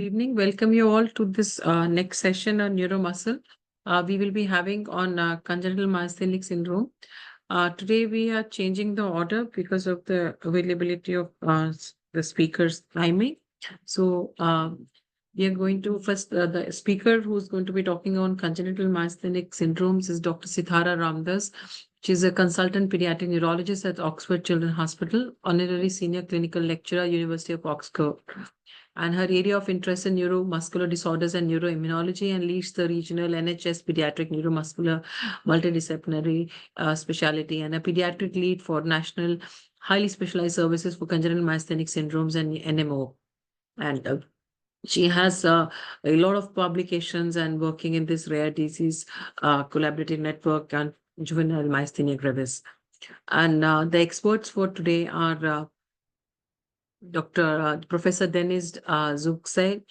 Evening. Welcome you all to this next session on neuromuscle. We will be having on congenital myasthenic syndrome. Today we are changing the order because of the availability of the speaker's timing. So we are going to first, the speaker who's going to be talking on congenital myasthenic syndromes is Dr. Sithara Ramdas. She is a consultant pediatric neurologist at Oxford Children's Hospital, honorary senior clinical lecturer, University of Oxford. And her area of interest in neuromuscular disorders and neuroimmunology, and leads the regional NHS pediatric neuromuscular multidisciplinary specialty, and a pediatric lead for national highly specialized services for congenital myasthenic syndromes and NMO. And she has a lot of publications and working in this rare disease collaborative network and juvenile myasthenia gravis. And the experts for today are Dr. Professor Deniz Zuksay,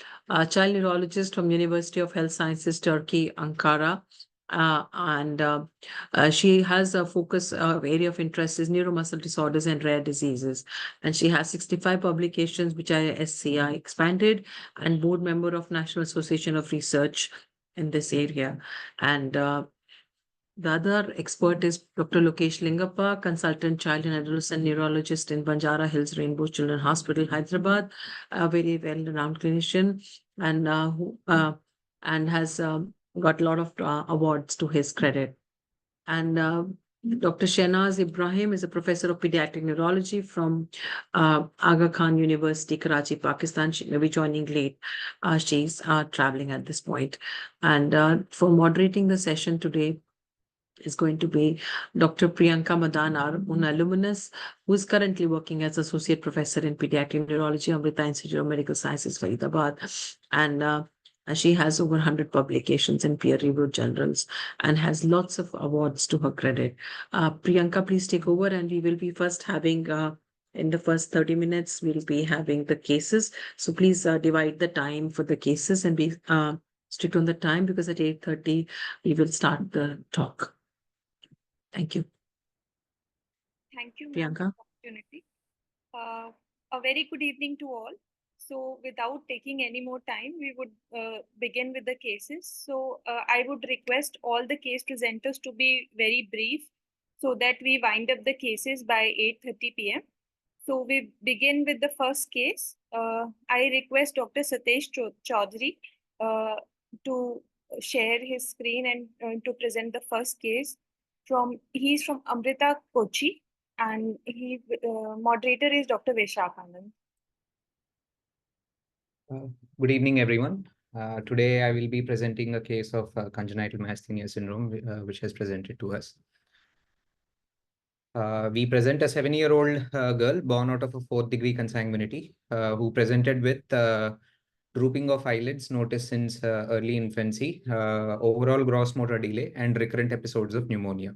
child neurologist from University of Health Sciences, Turkey, Ankara. She has a focus area of interest is neuromuscular disorders and rare diseases. And she has 65 publications, which are SCI expanded, and board member of National Association of Research in this area. And the other expert is Dr. Lokesh Lingappa, consultant child and adolescent neurologist in Banjara Hills Rainbow Children Hospital, Hyderabad, a very well-renowned clinician, and has got a lot of awards to his credit. And Dr. Shehnaz Ibrahim is a professor of pediatric neurology from Aga Khan University, Karachi, Pakistan. She may be joining late. She's traveling at this point. And for moderating the session today, is going to be Dr. Priyanka Madan, our own alumnus, who is currently working as Associate Professor in Pediatric Neurology, Amrita Institute of Medical Sciences, Faridabad. And she has over 100 publications in peer-reviewed journals and has lots of awards to her credit. Priyanka, please take over, and we will be first having in the first 30 minutes, we'll be having the cases. So please divide the time for the cases and be strict on the time, because at 8:30, we will start the talk. Thank you. Thank you, Priyanka. for the opportunity. A very good evening to all. So without taking any more time, we would begin with the cases. So I would request all the case presenters to be very brief so that we wind up the cases by 8:30 p.m. So we begin with the first case. I request Dr. Satesh Chaudhary to share his screen and to present the first case. He's from Amrita, Kochi, and moderator is Dr. Vishak Anand. Good evening, everyone. Today I will be presenting a case of congenital myasthenia syndrome, which has presented to us. We present a 7-year-old girl born out of a 4th-degree consanguinity who presented with drooping of eyelids noticed since early infancy, overall gross motor delay, and recurrent episodes of pneumonia.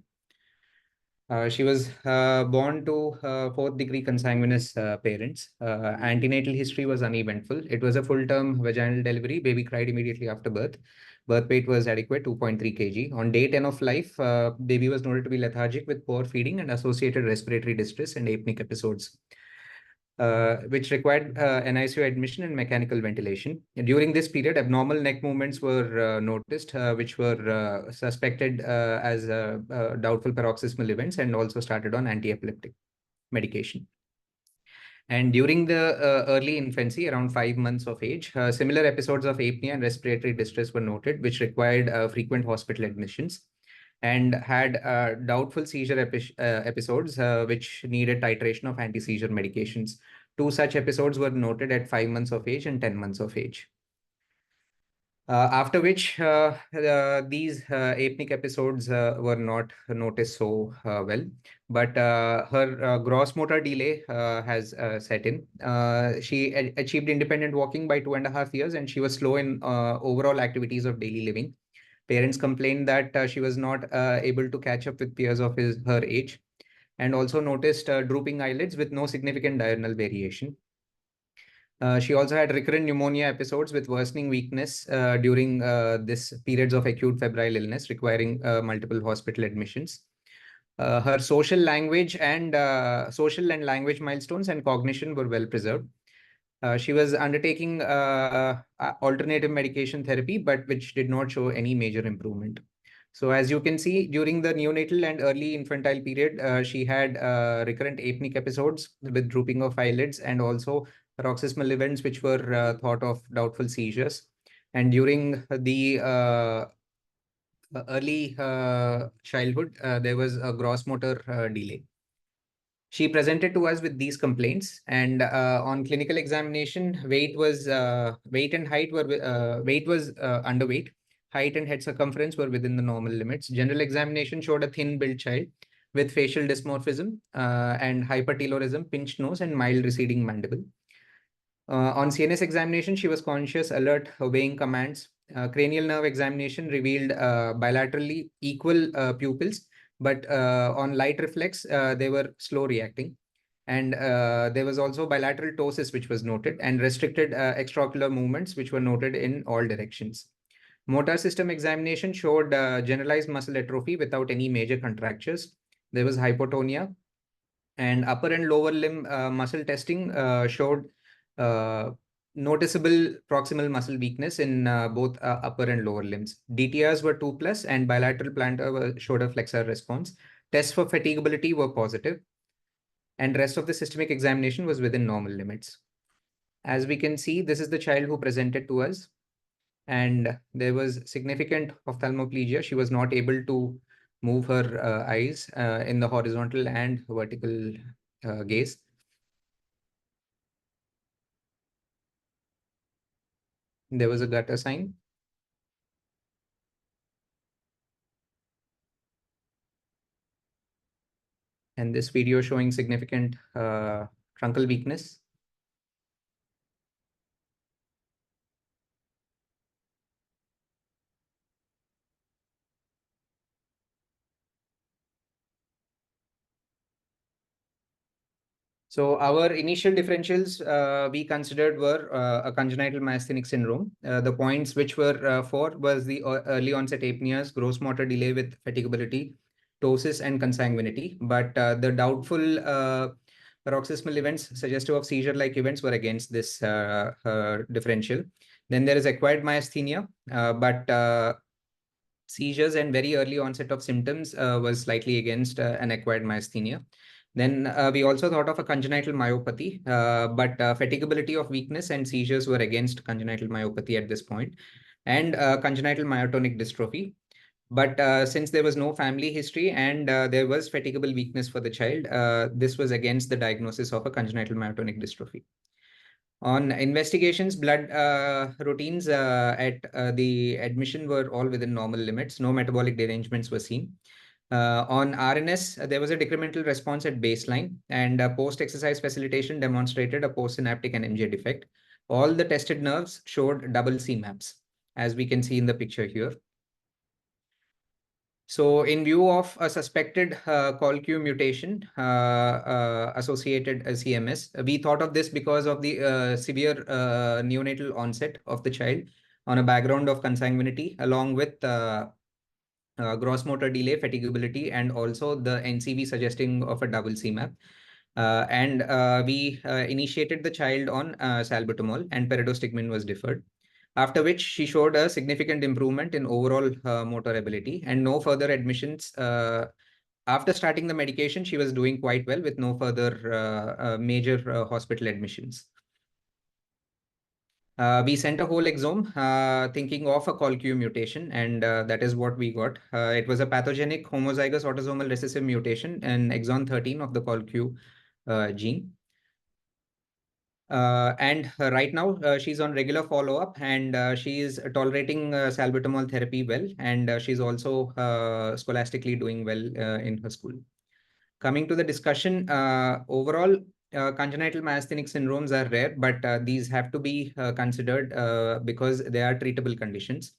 She was born to 4th-degree consanguineous parents. Antenatal history was uneventful. It was a full-term vaginal delivery. Baby cried immediately after birth. Birth weight was adequate, 2.3 kg. On day 10 of life, baby was noted to be lethargic with poor feeding and associated respiratory distress and apneic episodes, which required NICU admission and mechanical ventilation. During this period, abnormal neck movements were noticed, which were suspected as doubtful paroxysmal events, and also started on anti-epileptic medication. And during the early infancy, around 5 months of age, similar episodes of apnea and respiratory distress were noted, which required frequent hospital admissions, and had doubtful seizure episodes, which needed titration of anti-seizure medications. 2 such episodes were noted at 5 months of age and 10 months of age. After which these apneic episodes were not noticed so well, but her gross motor delay has set in. She achieved independent walking by 2.5 years, and she was slow in overall activities of daily living. Parents complained that she was not able to catch up with peers of her age, and also noticed drooping eyelids with no significant diurnal variation. She also had recurrent pneumonia episodes with worsening weakness during this periods of acute febrile illness requiring multiple hospital admissions. Her social and language milestones and cognition were well preserved. She was undertaking alternative medication therapy, but which did not show any major improvement. So as you can see, during the neonatal and early infantile period, she had recurrent apneic episodes with drooping of eyelids and also paroxysmal events which were thought of doubtful seizures. And during the early childhood, there was a gross motor delay. She presented to us with these complaints, and on clinical examination, weight was underweight. Height and head circumference were within the normal limits. General examination showed a thin built child with facial dysmorphism and hypertelorism, pinched nose, and mild receding mandible. On CNS examination, she was conscious, alert, obeying commands. Cranial nerve examination revealed bilaterally equal pupils, but on light reflex, they were slow reacting. And there was also bilateral ptosis, which was noted, and restricted extraocular movements, which were noted in all directions. Motor system examination showed generalized muscle atrophy without any major contractures. There was hypotonia, and upper and lower limb muscle testing showed noticeable proximal muscle weakness in both upper and lower limbs. DTRs were 2+, and bilateral plantar showed a flexor response. Tests for fatigability were positive, and rest of the systemic examination was within normal limits. As we can see, this is the child who presented to us, and there was significant ophthalmoplegia. She was not able to move her eyes in the horizontal and vertical gaze. There was a gutter sign. And this video showing significant truncal weakness. So our initial differentials we considered were a congenital myasthenic syndrome. The points which were for was the early onset apneas, gross motor delay with fatigability, ptosis, and consanguinity. But the doubtful paroxysmal events suggestive of seizure-like events were against this differential. Then there is acquired myasthenia, but seizures and very early onset of symptoms was slightly against an acquired myasthenia. Then we also thought of a congenital myopathy, but fatigability of weakness and seizures were against congenital myopathy at this point, and congenital myotonic dystrophy. But since there was no family history and there was fatigable weakness for the child, this was against the diagnosis of a congenital myotonic dystrophy. On investigations, blood routines at the admission were all within normal limits. No metabolic derangements were seen. On RNS, there was a decremental response at baseline, and post-exercise facilitation demonstrated a postsynaptic and MJ defect. All the tested nerves showed double CMAPs, as we can see in the picture here. So in view of a suspected COL-Q mutation associated CMS, we thought of this because of the severe neonatal onset of the child on a background of consanguinity, along with gross motor delay, fatigability, and also the NCV suggesting of a double CMAP. And we initiated the child on salbutamol, and peridostigmine was deferred. After which she showed a significant improvement in overall motor ability and no further admissions. After starting the medication, she was doing quite well with no further major hospital admissions. We sent a whole exome thinking of a COL-Q mutation, and that is what we got. It was a pathogenic homozygous autosomal recessive mutation in exon 13 of the COL-Q gene. And right now she's on regular follow-up, and she is tolerating salbutamol therapy well, and she's also scholastically doing well in her school. Coming to the discussion, overall, congenital myasthenic syndromes are rare, but these have to be considered because they are treatable conditions.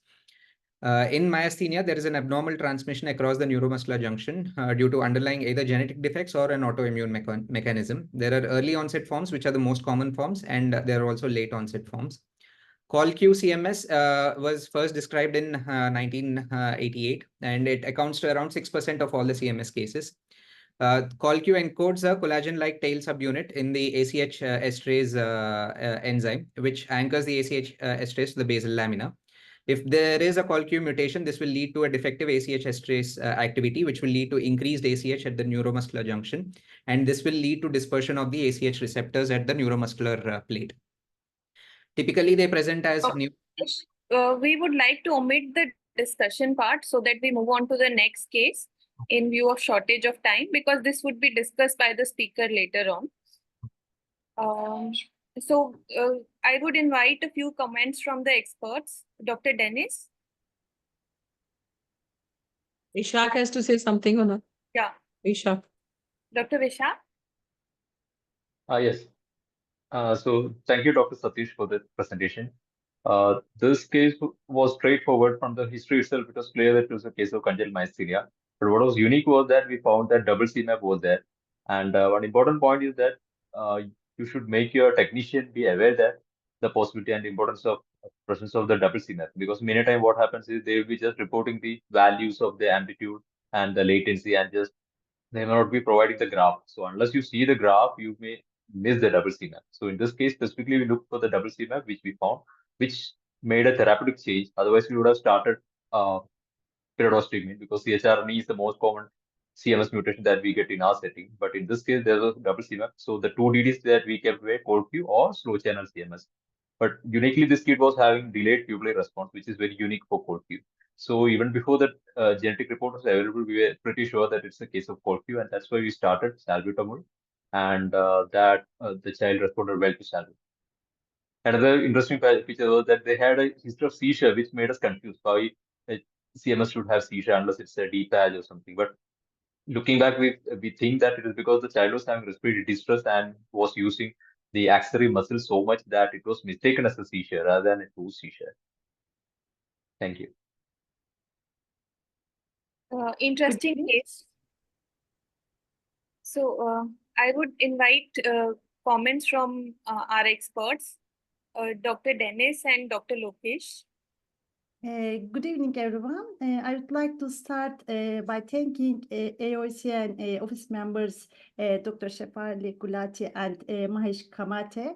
In myasthenia, there is an abnormal transmission across the neuromuscular junction due to underlying either genetic defects or an autoimmune mechanism. There are early onset forms, which are the most common forms, and there are also late onset forms. COL-Q CMS was first described in 1988, and it accounts to around 6% of all the CMS cases. ColQ encodes a collagen-like tail subunit in the ACH esterase enzyme, which anchors the ACH esterase to the basal lamina. If there is a ColQ mutation, this will lead to a defective ACH esterase activity, which will lead to increased ACH at the neuromuscular junction. And this will lead to dispersion of the ACH receptors at the neuromuscular plate. Typically, they present as we would like to omit the discussion part so that we move on to the next case in view of shortage of time, because this would be discussed by the speaker later on. I would invite a few comments from the experts. Dr. Dennis? Vishak has to say something or not? Yeah. Vishak. Dr. Vishak? Yes. So thank you, Dr. Satish, for the presentation. This case was straightforward from the history itself. It was clear that it was a case of congenital myasthenia. But what was unique was that we found that double CMAP was there. And one important point is that you should make your technician be aware that the possibility and importance of presence of the double CMAP. Because many times what happens is they will be just reporting the values of the amplitude and the latency, and just they may not be providing the graph. So unless you see the graph, you may miss the double CMAP. So in this case, specifically, we looked for the double CMAP, which we found, which made a therapeutic change. Otherwise, we would have started pyridoxine treatment, because CHRNE is the most common CMS mutation that we get in our setting. But in this case, there was double CMAP. So the two DDs that we kept were ColdQ or slow channel CMS. But uniquely, this kid was having delayed pupillary response, which is very unique for ColdQ. So even before the genetic report was available, we were pretty sure that it's a case of ColdQ, and that's why we started salbutamol, and the child responded well to salbutamol. Another interesting feature was that they had a history of seizure, which made us confused why CMS should have seizure unless it's a DPAG or something. But looking back, we think that it is because the child was having respiratory distress and was using the axillary muscle so much that it was mistaken as a seizure rather than a true seizure. Thank you. Interesting case. So I would invite comments from our experts, Dr. Dennis and Dr. Lokesh. Good evening, everyone. I would like to start by thanking AOC and office members, Dr. Shefali Gulati and Mahesh Kamate.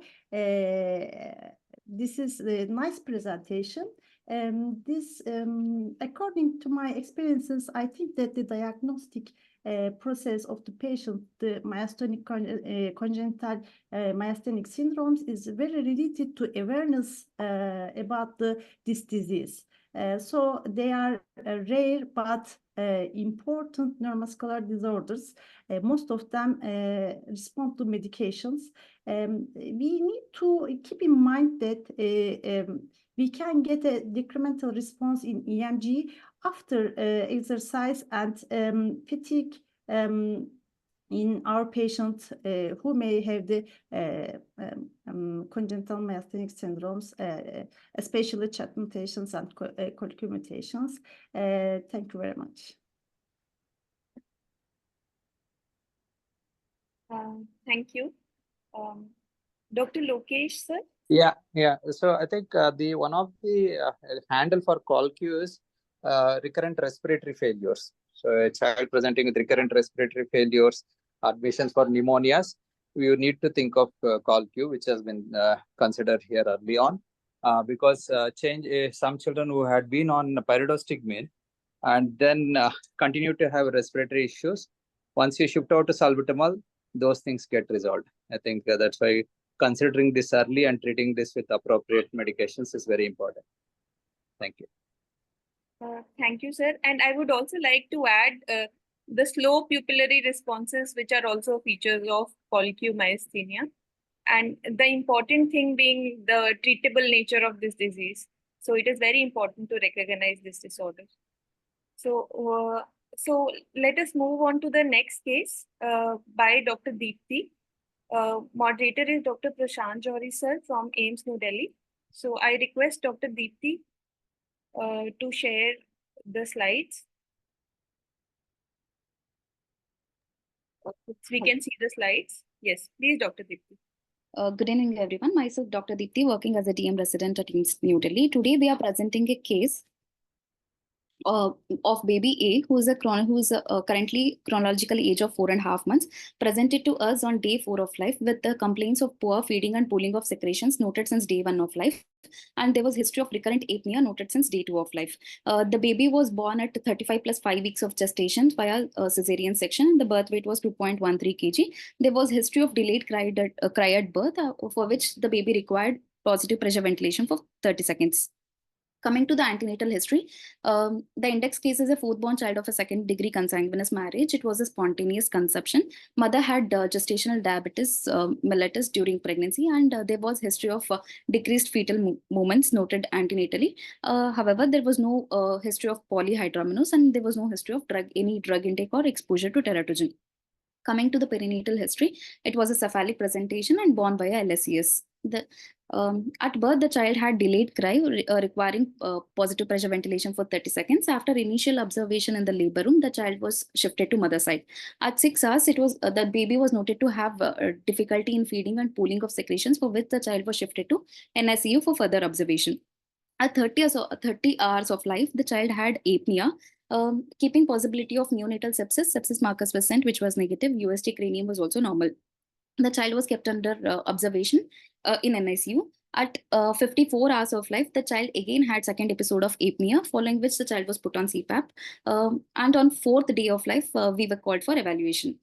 This is a nice presentation. According to my experiences, I think that the diagnostic process of the patient, the myasthenic congenital myasthenic syndromes, is very related to awareness about this disease. So they are rare but important neuromuscular disorders. Most of them respond to medications. We need to keep in mind that we can get a decremental response in EMG after exercise and fatigue in our patients who may have the congenital myasthenic syndromes, especially chat mutations and CoQ mutations. Thank you very much. Thank you. Dr. Lokesh, sir? Yeah. So I think the one of the handle for ColQ is recurrent respiratory failures. So a child presenting with recurrent respiratory failures, admissions for pneumonias, we need to think of ColQ, which has been considered here early on, because some children who had been on pyridostigmine and then continue to have respiratory issues, once you shift out to salbutamol, those things get resolved. I think that's why considering this early and treating this with appropriate medications is very important. Thank you. Thank you, sir. And I would also like to add the slow pupillary responses, which are also features of ColQ myasthenia. And the important thing being the treatable nature of this disease. So it is very important to recognize this disorder. So let us move on to the next case by Dr. Deepti. Moderator is Dr. Prashant Johri, sir, from AIIMS, New Delhi. So I request Dr. Deepti to share the slides. We can see the slides. Yes, please, Dr. Deepti. Good evening, everyone. Myself, Dr. Deepti, working as a DM resident at AIIMS, New Delhi. Today, we are presenting a case of baby A, who is currently chronological age of 4.5 months, presented to us on day 4 of life with the complaints of poor feeding and pooling of secretions noted since day 1 of life. And there was history of recurrent apnea noted since day 2 of life. The baby was born at 35 plus 5 weeks of gestation via cesarean section. The birth weight was 2.13 kg. There was history of delayed cry at birth, for which the baby required positive pressure ventilation for 30 seconds. Coming to the antenatal history, the index case is a 4th-born child of a 2nd-degree consanguineous marriage. It was a spontaneous conception. Mother had gestational diabetes mellitus during pregnancy, and there was history of decreased fetal movements noted antenatally. However, there was no history of polyhydramnios, and there was no history of any drug intake or exposure to teratogen. Coming to the perinatal history, it was a cephalic presentation and born via LSES. At birth, the child had delayed cry, requiring positive pressure ventilation for 30 seconds. After initial observation in the labor room, the child was shifted to mother side. At 6 hours, the baby was noted to have difficulty in feeding and pooling of secretions, for which the child was shifted to NICU for further observation. At 30 hours of life, the child had apnea. Keeping possibility of neonatal sepsis markers were sent, which was negative. UST cranium was also normal. The child was kept under observation in NICU. At 54 hours of life, the child again had 2nd episode of apnea, following which the child was put on CPAP. And on 4th day of life, we were called for evaluation.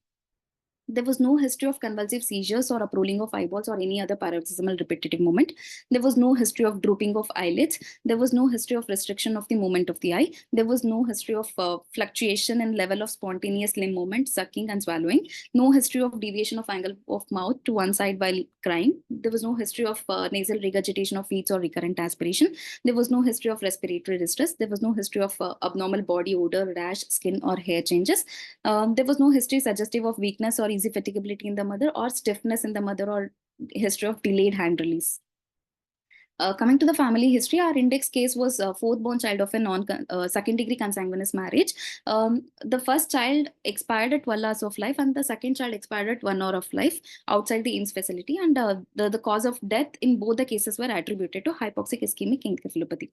There was no history of convulsive seizures or uprolling of eyeballs or any other paroxysmal repetitive movement. There was no history of drooping of eyelids. There was no history of restriction of the movement of the eye. There was no history of fluctuation in level of spontaneous limb movement, sucking and swallowing. No history of deviation of angle of mouth to one side while crying. There was no history of nasal regurgitation of feeds or recurrent aspiration. There was no history of respiratory distress. There was no history of abnormal body odor, rash, skin or hair changes. There was no history suggestive of weakness or easy fatigability in the mother, or stiffness in the mother, or history of delayed hand release. Coming to the family history, our index case was a 4th-born child of a 2nd-degree consanguineous marriage. The first child expired at 12 hours of life, and the second child expired at 1 hour of life outside the INS facility. And the cause of death in both the cases were attributed to hypoxic ischemic encephalopathy.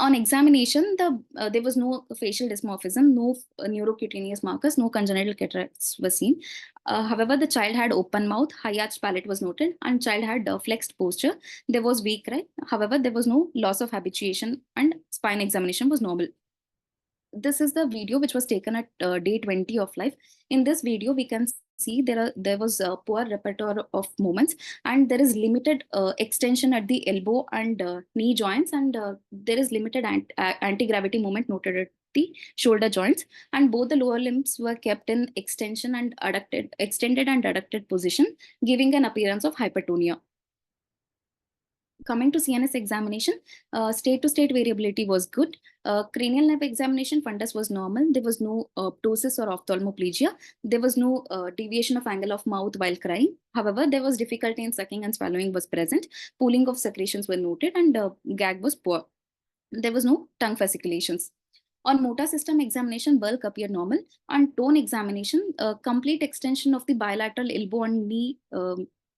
On examination, there was no facial dysmorphism, no neurocutaneous markers, no congenital cataracts were seen. However, the child had open mouth, high arched palate was noted, and child had flexed posture. There was weak cry. However, there was no loss of habituation, and spine examination was normal. This is the video which was taken at day 20 of life. In this video, we can see there was a poor repertoire of movements, and there is limited extension at the elbow and knee joints, and there is limited anti-gravity movement noted at the shoulder joints, and both the lower limbs were kept in extension and extended and adducted position, giving an appearance of hypertonia. Coming to CNS examination, state-to-state variability was good. Cranial nerve examination, fundus was normal. There was no ptosis or ophthalmoplegia. There was no deviation of angle of mouth while crying. However, there was difficulty in sucking and swallowing was present. Pooling of secretions were noted, and gag was poor. There was no tongue fasciculations. On motor system examination, bulk appeared normal. On tone examination, complete extension of the bilateral elbow and knee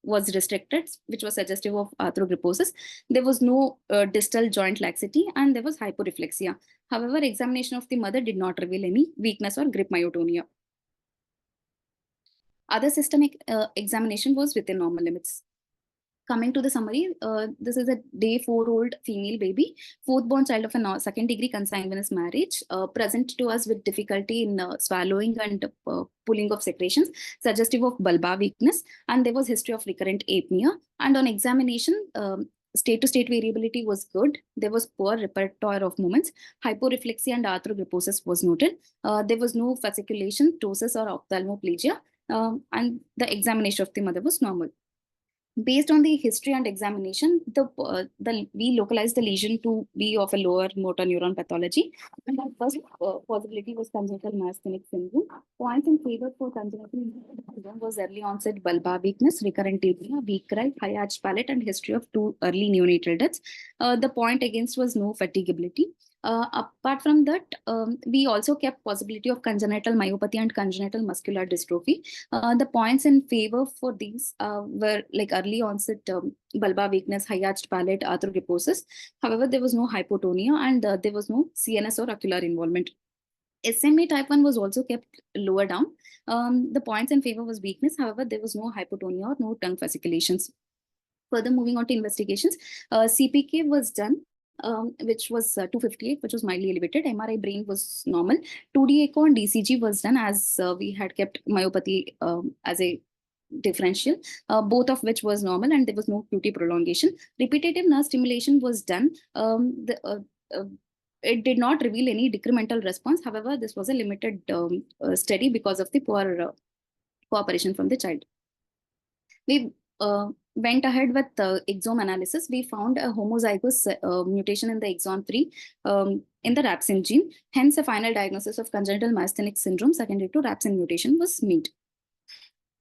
was restricted, which was suggestive of arthrogryposis. There was no distal joint laxity, and there was hyporeflexia. However, examination of the mother did not reveal any weakness or grip myotonia. Other systemic examination was within normal limits. Coming to the summary, this is a day 4-old female baby, 4th-born child of a 2nd-degree consanguineous marriage, present to us with difficulty in swallowing and pulling of secretions, suggestive of bulbar weakness, and there was history of recurrent apnea. And on examination, state-to-state variability was good. There was poor repertoire of movements. Hyporeflexia and arthrogryposis was noted. There was no fasciculation, ptosis, or ophthalmoplegia, and the examination of the mother was normal. Based on the history and examination, we localized the lesion to be of a lower motor neuron pathology. And the first possibility was congenital myasthenic syndrome. Points in favor for congenital syndrome was early onset bulbar weakness, recurrent apnea, weak cry, high arched palate, and history of 2 early neonatal deaths. The point against was no fatigability. Apart from that, we also kept possibility of congenital myopathy and congenital muscular dystrophy. The points in favor for these were like early onset bulbar weakness, high arched palate, arthrogryposis. However, there was no hypotonia and there was no CNS or ocular involvement. SMA type 1 was also kept lower down. The points in favor was weakness. However, there was no hypotonia or no tongue fasciculations. Further moving on to investigations, CPK was done, which was 258, which was mildly elevated. MRI brain was normal. 2D echo and DCG was done as we had kept myopathy as a differential, both of which was normal and there was no QT prolongation. Repetitive nerve stimulation was done. It did not reveal any decremental response. However, this was a limited study because of the poor cooperation from the child. We went ahead with exome analysis. We found a homozygous mutation in the exon 3 in the rapsin gene. Hence, a final diagnosis of congenital myasthenic syndrome secondary to rapsin mutation was made.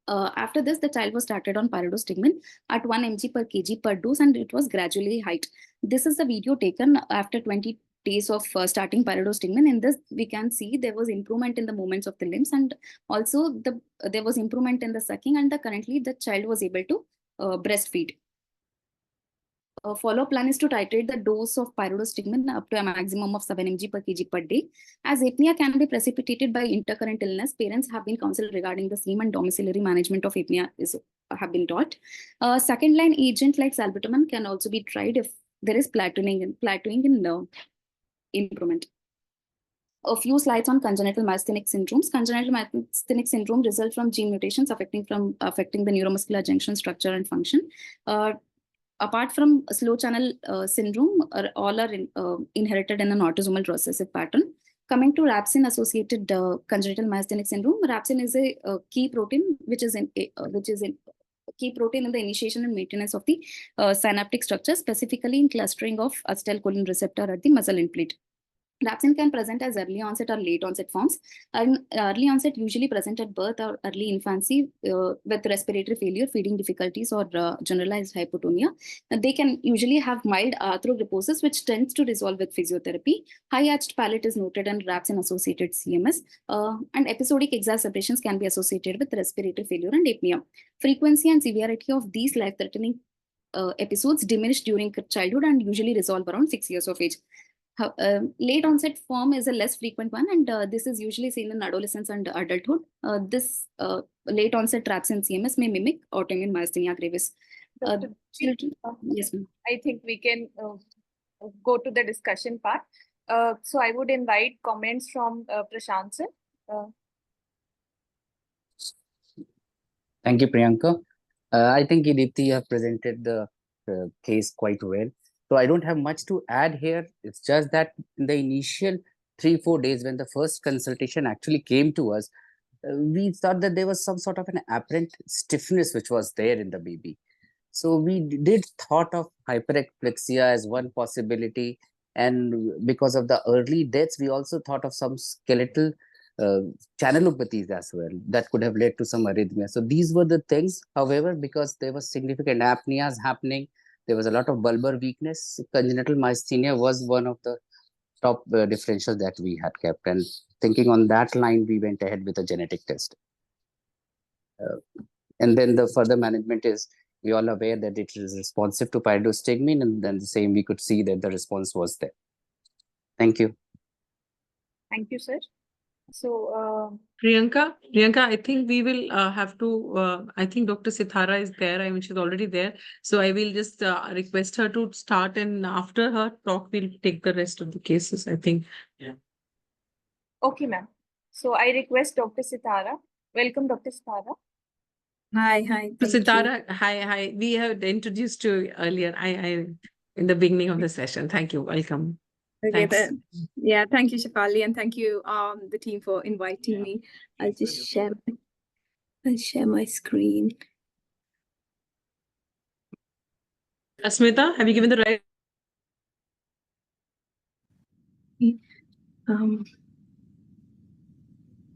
After this, the child was started on pyridostigmine at 1 mg per kg per dose, and it was gradually height. This is the video taken after 20 days of starting pyridostigmine. In this, we can see there was improvement in the movements of the limbs, and also there was improvement in the sucking, and currently the child was able to breastfeed. A follow plan is to titrate the dose of pyridostigmine up to a maximum of 7 mg per kg per day. As apnea can be precipitated by intercurrent illness, parents have been counseled regarding the same, and domiciliary management of apnea have been taught. Second line agent like salbutamol can also be tried if there is plateauing in improvement. A few slides on congenital myasthenic syndromes. Congenital myasthenic syndrome results from gene mutations affecting the neuromuscular junction structure and function. Apart from slow channel syndrome, all are inherited in an autosomal recessive pattern. Coming to rapsin-associated congenital myasthenic syndrome, rapsin is a key protein which is key protein in the initiation and maintenance of the synaptic structure, specifically in clustering of acetylcholine receptor at the muscle end plate. Rapsin can present as early onset or late onset forms. Early onset usually present at birth or early infancy with respiratory failure, feeding difficulties, or generalized hypotonia. They can usually have mild arthrogryposis, which tends to resolve with physiotherapy. High arched palate is noted in rapsin-associated CMS, and episodic exacerbations can be associated with respiratory failure and apnea. Frequency and severity of these life-threatening episodes diminish during childhood and usually resolve around 6 years of age. Late onset form is a less frequent one, and this is usually seen in adolescence and adulthood. This late onset rapsin CMS may mimic autoimmune myasthenia gravis. Yes, ma'am. I think we can go to the discussion part. So I would invite comments from Prashant sir. Thank you, Priyanka. I think Deepti, you have presented the case quite well. So I don't have much to add here. It's just that in the initial 3-4 days when the first consultation actually came to us, we thought that there was some sort of an apparent stiffness which was there in the baby. So we did thought of hyperexplexia as one possibility. And because of the early deaths, we also thought of some skeletal channelopathies as well that could have led to some arrhythmia. So these were the things. However, because there was significant apneas happening, there was a lot of bulbar weakness, congenital myasthenia was one of the top differentials that we had kept. And thinking on that line, we went ahead with a genetic test. And then the further management is, we all aware that it is responsive to pyridostigmine, and then the same we could see that the response was there. Thank you. Thank you, sir. So, Priyanka, I think we will have to, I think Dr. Sithara is there. I mean, she's already there. So I will just request her to start, and after her talk, we'll take the rest of the cases, I think. Yeah. okay, ma'am. So I request Dr. Sithara. Welcome, Dr. Sithara. Hi. So Thank you. Sithara, hi. We have introduced you earlier. I in the beginning of the session. Thank you. Welcome. Okay, Thanks. yeah, thank you, Shefali, and thank you, the team, for inviting me. I'll just share my screen. Asmita, have you given the right?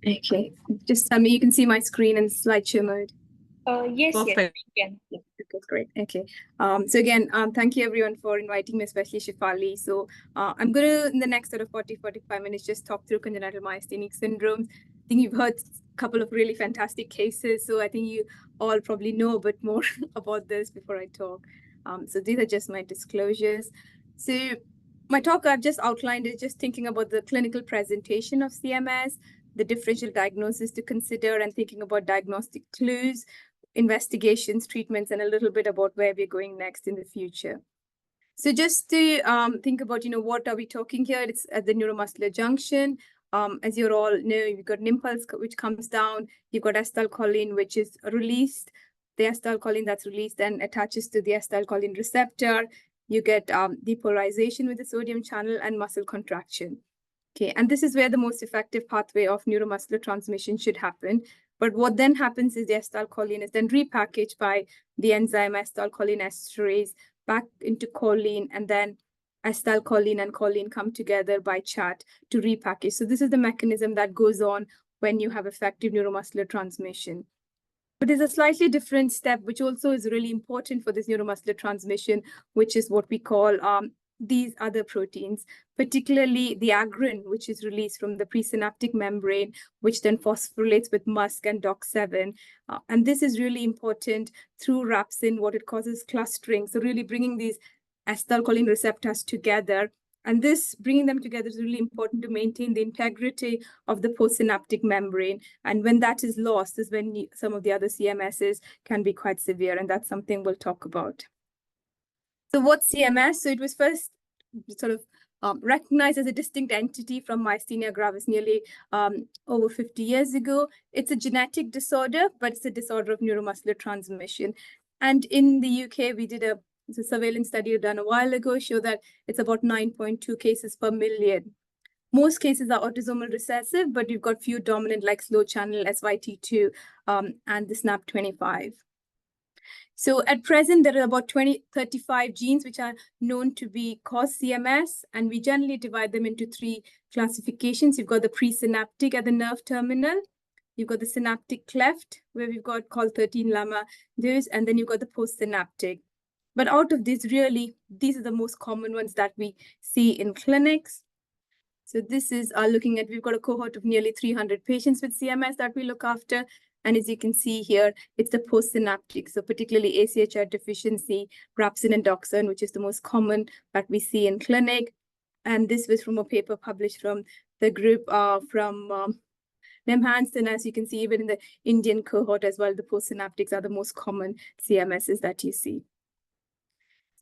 Okay, just tell me you can see my screen in slideshow mode. Yes, Perfect. we can. Okay, great. Okay. So again, thank you everyone for inviting me, especially Shefali. So I'm going to, in the next sort of 45 minutes, just talk through congenital myasthenic syndromes. I think you've heard a couple of really fantastic cases. So I think you all probably know a bit more about this before I talk. So these are just my disclosures. So my talk I've just outlined is just thinking about the clinical presentation of CMS, the differential diagnosis to consider, and thinking about diagnostic clues, investigations, treatments, and a little bit about where we're going next in the future. So just to think about, what are we talking here? It's at the neuromuscular junction. As you all know, you've got an impulse which comes down. You've got acetylcholine, which is released. The acetylcholine that's released then attaches to the acetylcholine receptor. You get depolarization with the sodium channel and muscle contraction. Okay, and this is where the most effective pathway of neuromuscular transmission should happen. But what then happens is the acetylcholine is then repackaged by the enzyme acetylcholine esterase back into choline, and then acetylcholine and choline come together by chat to repackage. So this is the mechanism that goes on when you have effective neuromuscular transmission. But there's a slightly different step, which also is really important for this neuromuscular transmission, which is what we call these other proteins, particularly the agrin, which is released from the presynaptic membrane, which then phosphorylates with MuSK and DOX7. And this is really important through rapsin, what it causes clustering. So really bringing these acetylcholine receptors together. And this bringing them together is really important to maintain the integrity of the postsynaptic membrane. And when that is lost is when some of the other CMSs can be quite severe. And that's something we'll talk about. So what's CMS? So it was first sort of recognized as a distinct entity from myasthenia gravis nearly over 50 years ago. It's a genetic disorder, but it's a disorder of neuromuscular transmission. And in the UK, we did a surveillance study done a while ago, show that it's about 9.2 cases per million. Most cases are autosomal recessive, but you've got few dominant like slow channel SYT2 and the SNAP25. So at present, there are about 35 genes which are known to be cause CMS, and we generally divide them into three classifications. You've got the presynaptic at the nerve terminal, you've got the synaptic cleft, where we've got called 13 lemma, and then you've got the postsynaptic. But out of these, really, these are the most common ones that we see in clinics. So this is looking at, we've got a cohort of nearly 300 patients with CMS that we look after. And as you can see here, it's the postsynaptic, so particularly AChR deficiency, rapsin and doxin, which is the most common that we see in clinic. And this was from a paper published from the group from Hansen. As you can see, even in the Indian cohort as well, the postsynaptics are the most common CMSs that you see.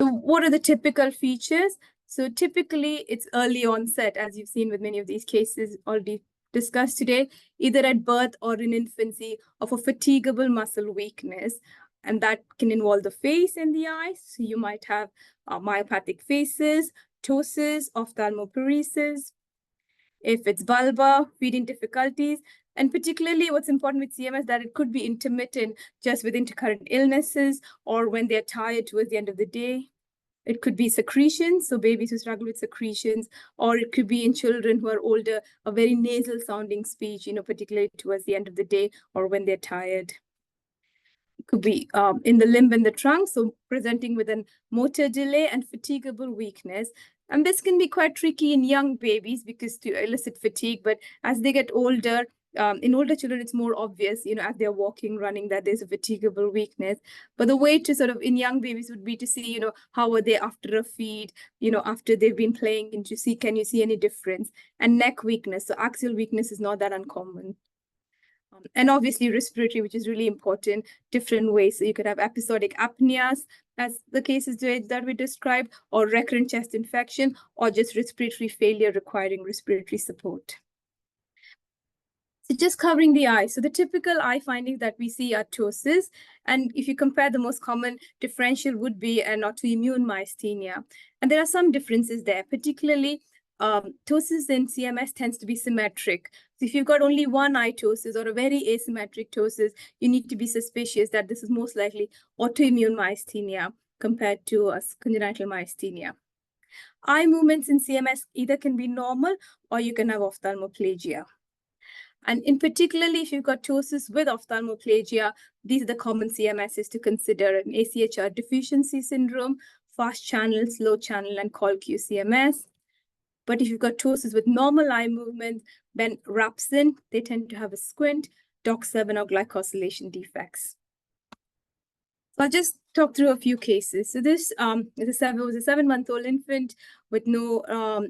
So what are the typical features? So typically, it's early onset, as you've seen with many of these cases already discussed today, either at birth or in infancy, of a fatigable muscle weakness. And that can involve the face and the eyes. So you might have myopathic faces, ptosis, ophthalmoparesis. If it's bulbar, feeding difficulties, and particularly what's important with CMS that it could be intermittent just with intercurrent illnesses or when they're tired towards the end of the day. It could be secretions, so babies who struggle with secretions, or it could be in children who are older, a very nasal sounding speech, particularly towards the end of the day or when they're tired. It could be in the limb and the trunk, so presenting with a motor delay and fatigable weakness. And this can be quite tricky in young babies because to elicit fatigue, but as they get older, in older children, it's more obvious, as they're walking, running, that there's a fatigable weakness. But the way to sort of, in young babies would be to see, how are they after a feed, after they've been playing, and to see, can you see any difference? And neck weakness, so axial weakness is not that uncommon. And obviously respiratory, which is really important, different ways. So you could have episodic apneas, as the cases that we described, or recurrent chest infection, or just respiratory failure requiring respiratory support. So just covering the eye. So the typical eye findings that we see are ptosis. And if you compare, the most common differential would be an autoimmune myasthenia. And there are some differences there, particularly ptosis in CMS tends to be symmetric. So if you've got only one eye ptosis or a very asymmetric ptosis, you need to be suspicious that this is most likely autoimmune myasthenia compared to congenital myasthenia. Eye movements in CMS either can be normal or you can have ophthalmoplegia. And in particularly, if you've got ptosis with ophthalmoplegia, these are the common CMSs to consider: an ACHR deficiency syndrome, fast channel, slow channel, and COL-Q CMS. But if you've got ptosis with normal eye movement, then rhapsin, they tend to have a squint, DOC7 or glycosylation defects. So I'll just talk through a few cases. So this was a 7-month-old infant with no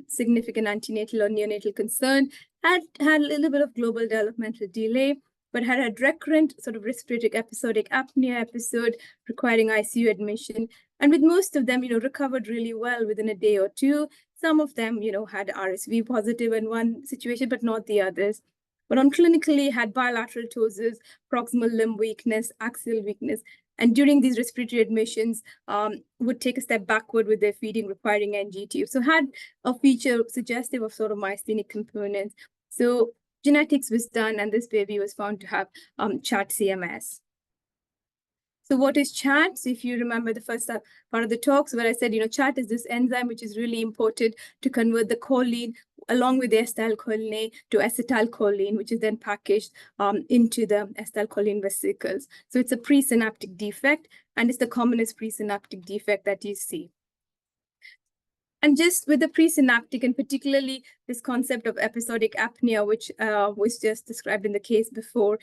significant antenatal or neonatal concern, had a little bit of global developmental delay, but had a recurrent sort of respiratory episodic apnea episode requiring ICU admission. And with most of them, recovered really well within a day or two. Some of them, had RSV positive in one situation, but not the others. But on clinically had bilateral ptosis, proximal limb weakness, axial weakness, and during these respiratory admissions, would take a step backward with their feeding requiring NG tube. So had a feature suggestive of sort of myasthenic components. So genetics was done, and this baby was found to have CHAT CMS. So what is CHAT? So if you remember the first part of the talks where I said, CHAT is this enzyme which is really important to convert the choline along with the acetylcholine to acetylcholine, which is then packaged into the acetylcholine vesicles. So it's a presynaptic defect, and it's the commonest presynaptic defect that you see. And just with the presynaptic, and particularly this concept of episodic apnea, which was just described in the case before,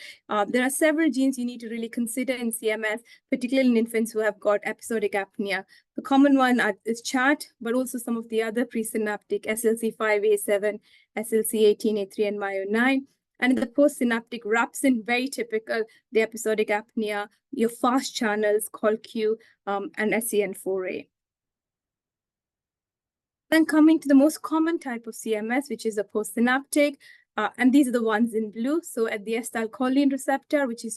there are several genes you need to really consider in CMS, particularly in infants who have got episodic apnea. The common one is CHAT, but also some of the other presynaptic, SLC5A7, SLC18A3, and MYO9. And in the postsynaptic, rhapsin, very typical, the episodic apnea, your fast channels, COL-Q, and SCN4A. Then coming to the most common type of CMS, which is the postsynaptic, and these are the ones in blue. So at the acetylcholine receptor, which is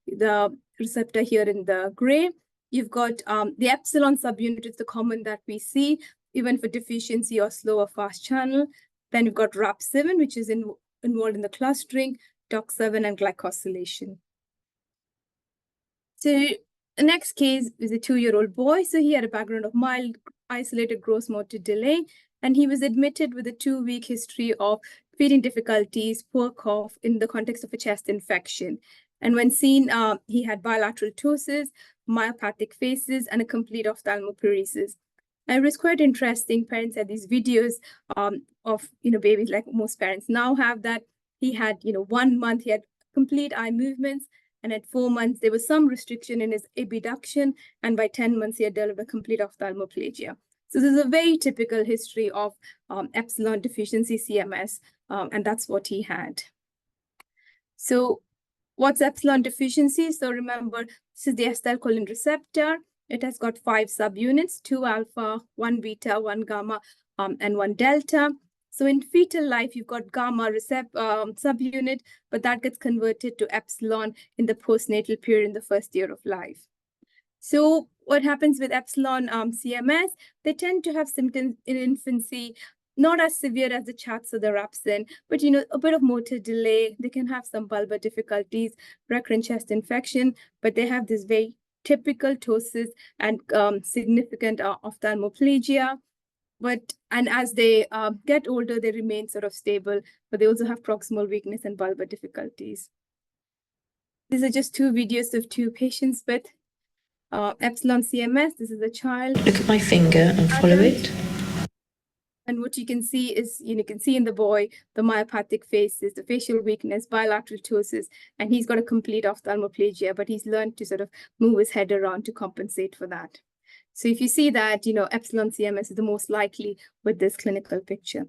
the receptor here in the gray, you've got the epsilon subunit is the common that we see, even for deficiency or slow or fast channel. Then you've got rhapsin, which is involved in the clustering, DOC7, and glycosylation. So the next case is a 2-year-old boy. So he had a background of mild isolated gross motor delay, and he was admitted with a 2-week history of feeding difficulties, poor cough in the context of a chest infection. And when seen, he had bilateral ptosis, myopathic faces, and a complete ophthalmoparesis. And it was quite interesting. Parents had these videos of babies, like most parents now have, that he had 1 month he had complete eye movements, and at 4 months there was some restriction in his abduction, and by 10 months he had developed a complete ophthalmoplegia. So this is a very typical history of epsilon deficiency CMS, and that's what he had. So what's epsilon deficiency? So remember, this is the acetylcholine receptor. It has got 5 subunits, 2 alpha, 1 beta, 1 gamma, and 1 delta. So in fetal life, you've got gamma subunit, but that gets converted to epsilon in the postnatal period in the first year of life. So what happens with epsilon CMS? They tend to have symptoms in infancy, not as severe as the CHATs or the rhapsin, but a bit of motor delay. They can have some bulbar difficulties, recurrent chest infection, but they have this very typical ptosis and significant ophthalmoplegia. And as they get older, they remain sort of stable, but they also have proximal weakness and bulbar difficulties. These are just 2 videos of 2 patients with epsilon CMS. This is a child. Look at my finger and follow it. And what you can see is, you can see in the boy, the myopathic faces, the facial weakness, bilateral ptosis, and he's got a complete ophthalmoplegia, but he's learned to sort of move his head around to compensate for that. So if you see that, epsilon CMS is the most likely with this clinical picture.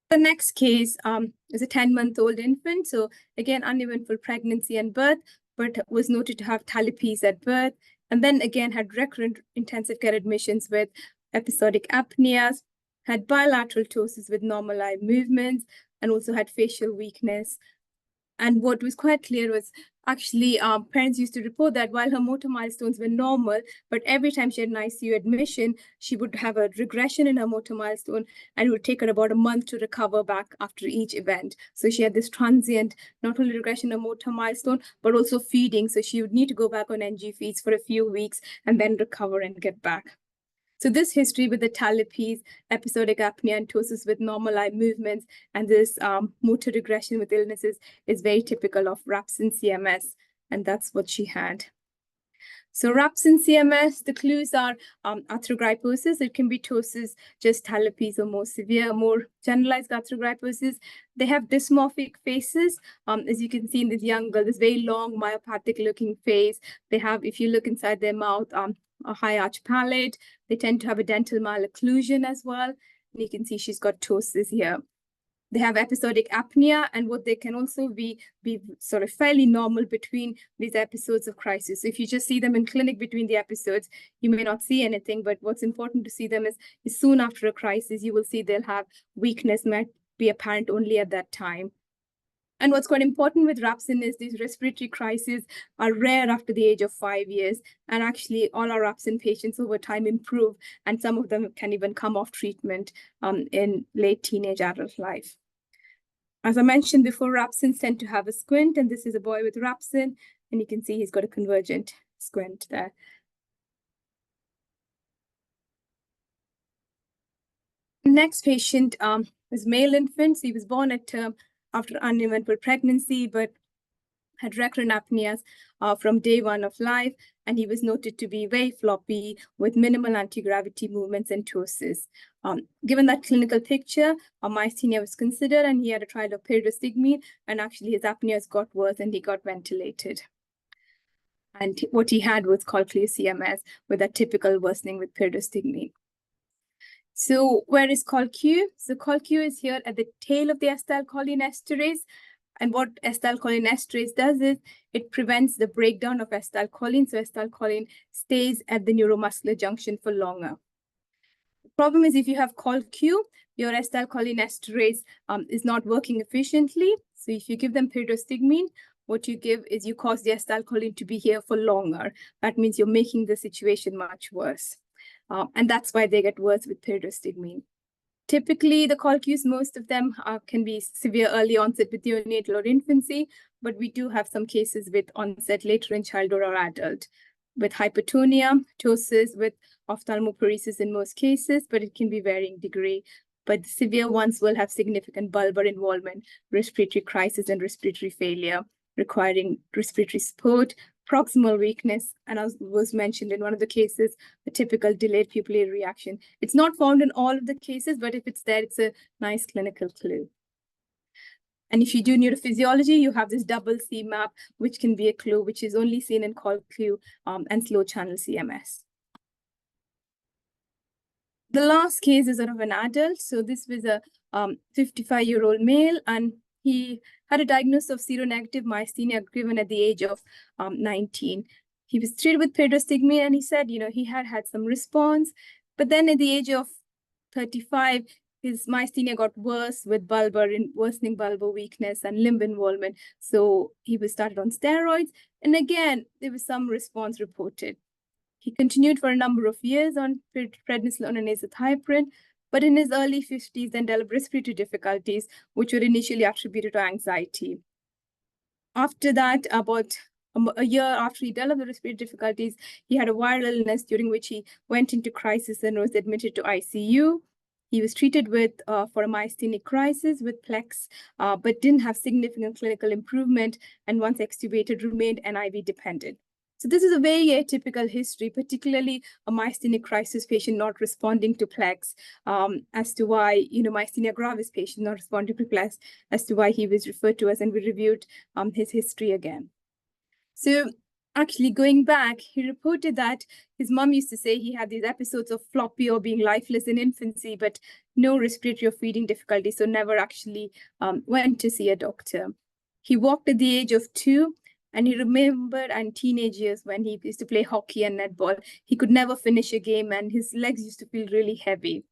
The next case is a 10-month-old infant. So again, uneventful pregnancy and birth, but was noted to have talipes at birth. And then again, had recurrent intensive care admissions with episodic apneas, had bilateral ptosis with normal eye movements, and also had facial weakness. And what was quite clear was actually parents used to report that while her motor milestones were normal, but every time she had an ICU admission, she would have a regression in her motor milestone, and it would take her about a month to recover back after each event. So she had this transient, not only regression of motor milestone, but also feeding. So she would need to go back on NG feeds for a few weeks and then recover and get back. So this history with the talipes, episodic apnea, and ptosis with normal eye movements, and this motor regression with illnesses is very typical of Rapsin CMS, and that's what she had. So Rapsin CMS, the clues are arthrogryposis. It can be ptosis, just talipes, or more severe, more generalized arthrogryposis. They have dysmorphic faces. As you can see in this young girl, this very long myopathic looking face. They have, if you look inside their mouth, a high arch palate. They tend to have a dental malocclusion as well. And you can see she's got ptosis here. They have episodic apnea, and what they can also be sort of fairly normal between these episodes of crisis. So if you just see them in clinic between the episodes, you may not see anything, but what's important to see them is soon after a crisis, you will see they'll have weakness might be apparent only at that time. And what's quite important with Rapsin is these respiratory crises are rare after the age of 5 years. And actually, all our Rapsin patients over time improve, and some of them can even come off treatment in late teenage adult life. As I mentioned before, Rapsins tend to have a squint, and this is a boy with Rapsin, and you can see he's got a convergent squint there. Next patient is male infant. So he was born at term after uneventful pregnancy, but had recurrent apneas from day 1 of life, and he was noted to be very floppy with minimal anti-gravity movements and ptosis. Given that clinical picture, myasthenia was considered, and he had a trial of pyridostigmine, and actually his apneas got worse and he got ventilated. And what he had was Cold-Q CMS with a typical worsening with pyridostigmine. So where is Cold-Q? So Cold-Q is here at the tail of the acetylcholine esterase. And what acetylcholine esterase does is it prevents the breakdown of acetylcholine. So acetylcholine stays at the neuromuscular junction for longer. The problem is if you have Cold-Q, your acetylcholine esterase is not working efficiently. So if you give them pyridostigmine, what you give is you cause the acetylcholine to be here for longer. That means you're making the situation much worse. And that's why they get worse with pyridostigmine. Typically, the Cold-Qs, most of them can be severe early onset with neonatal or infancy, but we do have some cases with onset later in childhood or adult, with hypertonia, ptosis, with ophthalmoparesis in most cases, but it can be varying degree. But the severe ones will have significant bulbar involvement, respiratory crisis, and respiratory failure, requiring respiratory support, proximal weakness, and as was mentioned in one of the cases, a typical delayed pupillary reaction. It's not found in all of the cases, but if it's there, it's a nice clinical clue. And if you do neurophysiology, you have this double CMAP, which can be a clue, which is only seen in Cold-Q and slow channel CMS. The last case is sort of an adult. So this was a 55-year-old male, and he had a diagnosis of seronegative myasthenia given at the age of 19. He was treated with pyridostigmine, and he said, he had some response. But then at the age of 35, his myasthenia got worse with worsening bulbar weakness and limb involvement. So he was started on steroids. And again, there was some response reported. He continued for a number of years on prednisolone and azathioprine, but in his early 50s, then developed respiratory difficulties, which were initially attributed to anxiety. After that, about a year after he developed the respiratory difficulties, he had a viral illness during which he went into crisis and was admitted to ICU. He was treated for a myasthenic crisis with Plex, but didn't have significant clinical improvement, and once extubated, remained NIV dependent. So this is a very atypical history, particularly a myasthenic crisis patient not responding to Plex, as to why, myasthenia gravis patient not responding to Plex, as to why he was referred to us, and we reviewed his history again. So actually going back, he reported that his mom used to say he had these episodes of floppy or being lifeless in infancy, but no respiratory or feeding difficulty, so never actually went to see a doctor. He walked at the age of 2, and he remembered in teenage years when he used to play hockey and netball, he could never finish a game and his legs used to feel really heavy.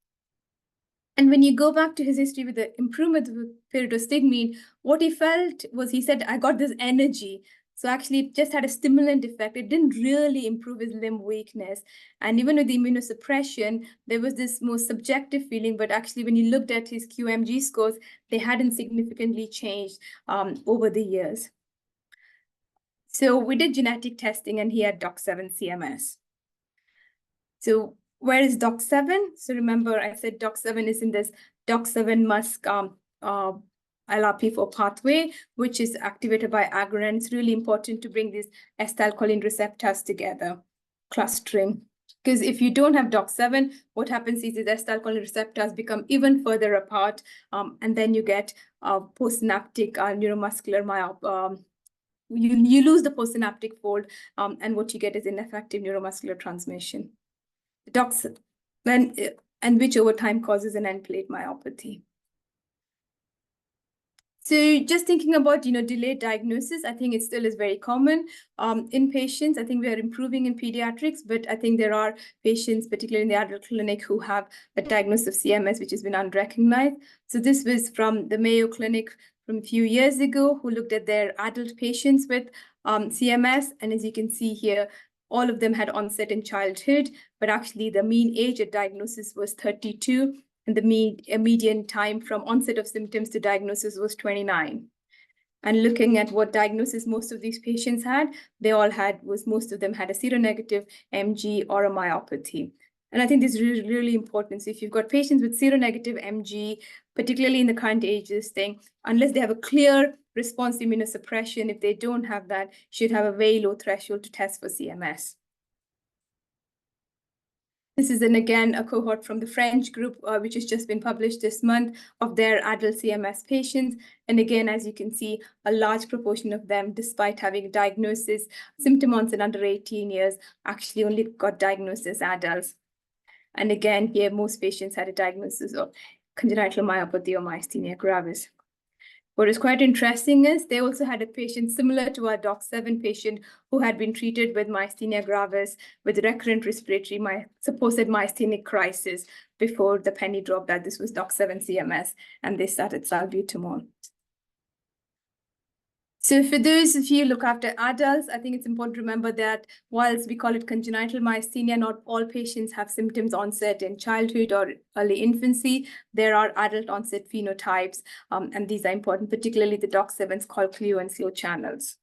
And when you go back to his history with the improvement with pyridostigmine, what he felt was, he said, I got this energy. So actually it just had a stimulant effect. It didn't really improve his limb weakness. And even with the immunosuppression, there was this more subjective feeling, but actually when you looked at his QMG scores, they hadn't significantly changed over the years. So we did genetic testing, and he had DOX7 CMS. So Where is DOX7? So remember, I said DOX7 is in this DOX7-MuSK LRP4 pathway, which is activated by agorin. It's really important to bring these acetylcholine receptors together, clustering. Because if you don't have DOX7, what happens is these acetylcholine receptors become even further apart, and then you get postsynaptic neuromuscular myopathy. You lose the postsynaptic fold, and what you get is ineffective neuromuscular transmission. And which over time causes an end plate myopathy. So just thinking about, delayed diagnosis, I think it still is very common in patients. I think we are improving in pediatrics, but I think there are patients, particularly in the adult clinic, who have a diagnosis of CMS, which has been unrecognized. So this was from the Mayo Clinic from a few years ago, who looked at their adult patients with CMS. And as you can see here, all of them had onset in childhood, but actually the mean age at diagnosis was 32. And the median time from onset of symptoms to diagnosis was 29. And looking at what diagnosis most of these patients had, most of them had a seronegative MG or a myopathy. And I think this is really, really important. So if you've got patients with seronegative MG, particularly in the current ages thing, unless they have a clear response to immunosuppression, if they don't have that, should have a very low threshold to test for CMS. This is then again a cohort from the French group, which has just been published this month, of their adult CMS patients. And again, as you can see, a large proportion of them, despite having a diagnosis, symptom onset under 18 years, actually only got diagnosis adults. And again, here, most patients had a diagnosis of congenital myopathy or myasthenia gravis. What is quite interesting is they also had a patient similar to our DOX7 patient who had been treated with myasthenia gravis with recurrent respiratory supposed myasthenic crisis before the penny dropped that this was DOX7 CMS, and they started salbutamol. So for those of you who look after adults, I think it's important to remember that whilst we call it congenital myasthenia, not all patients have symptoms onset in childhood or early infancy. There are adult onset phenotypes, and these are important, particularly the DOX7s called CLEO and slow channels.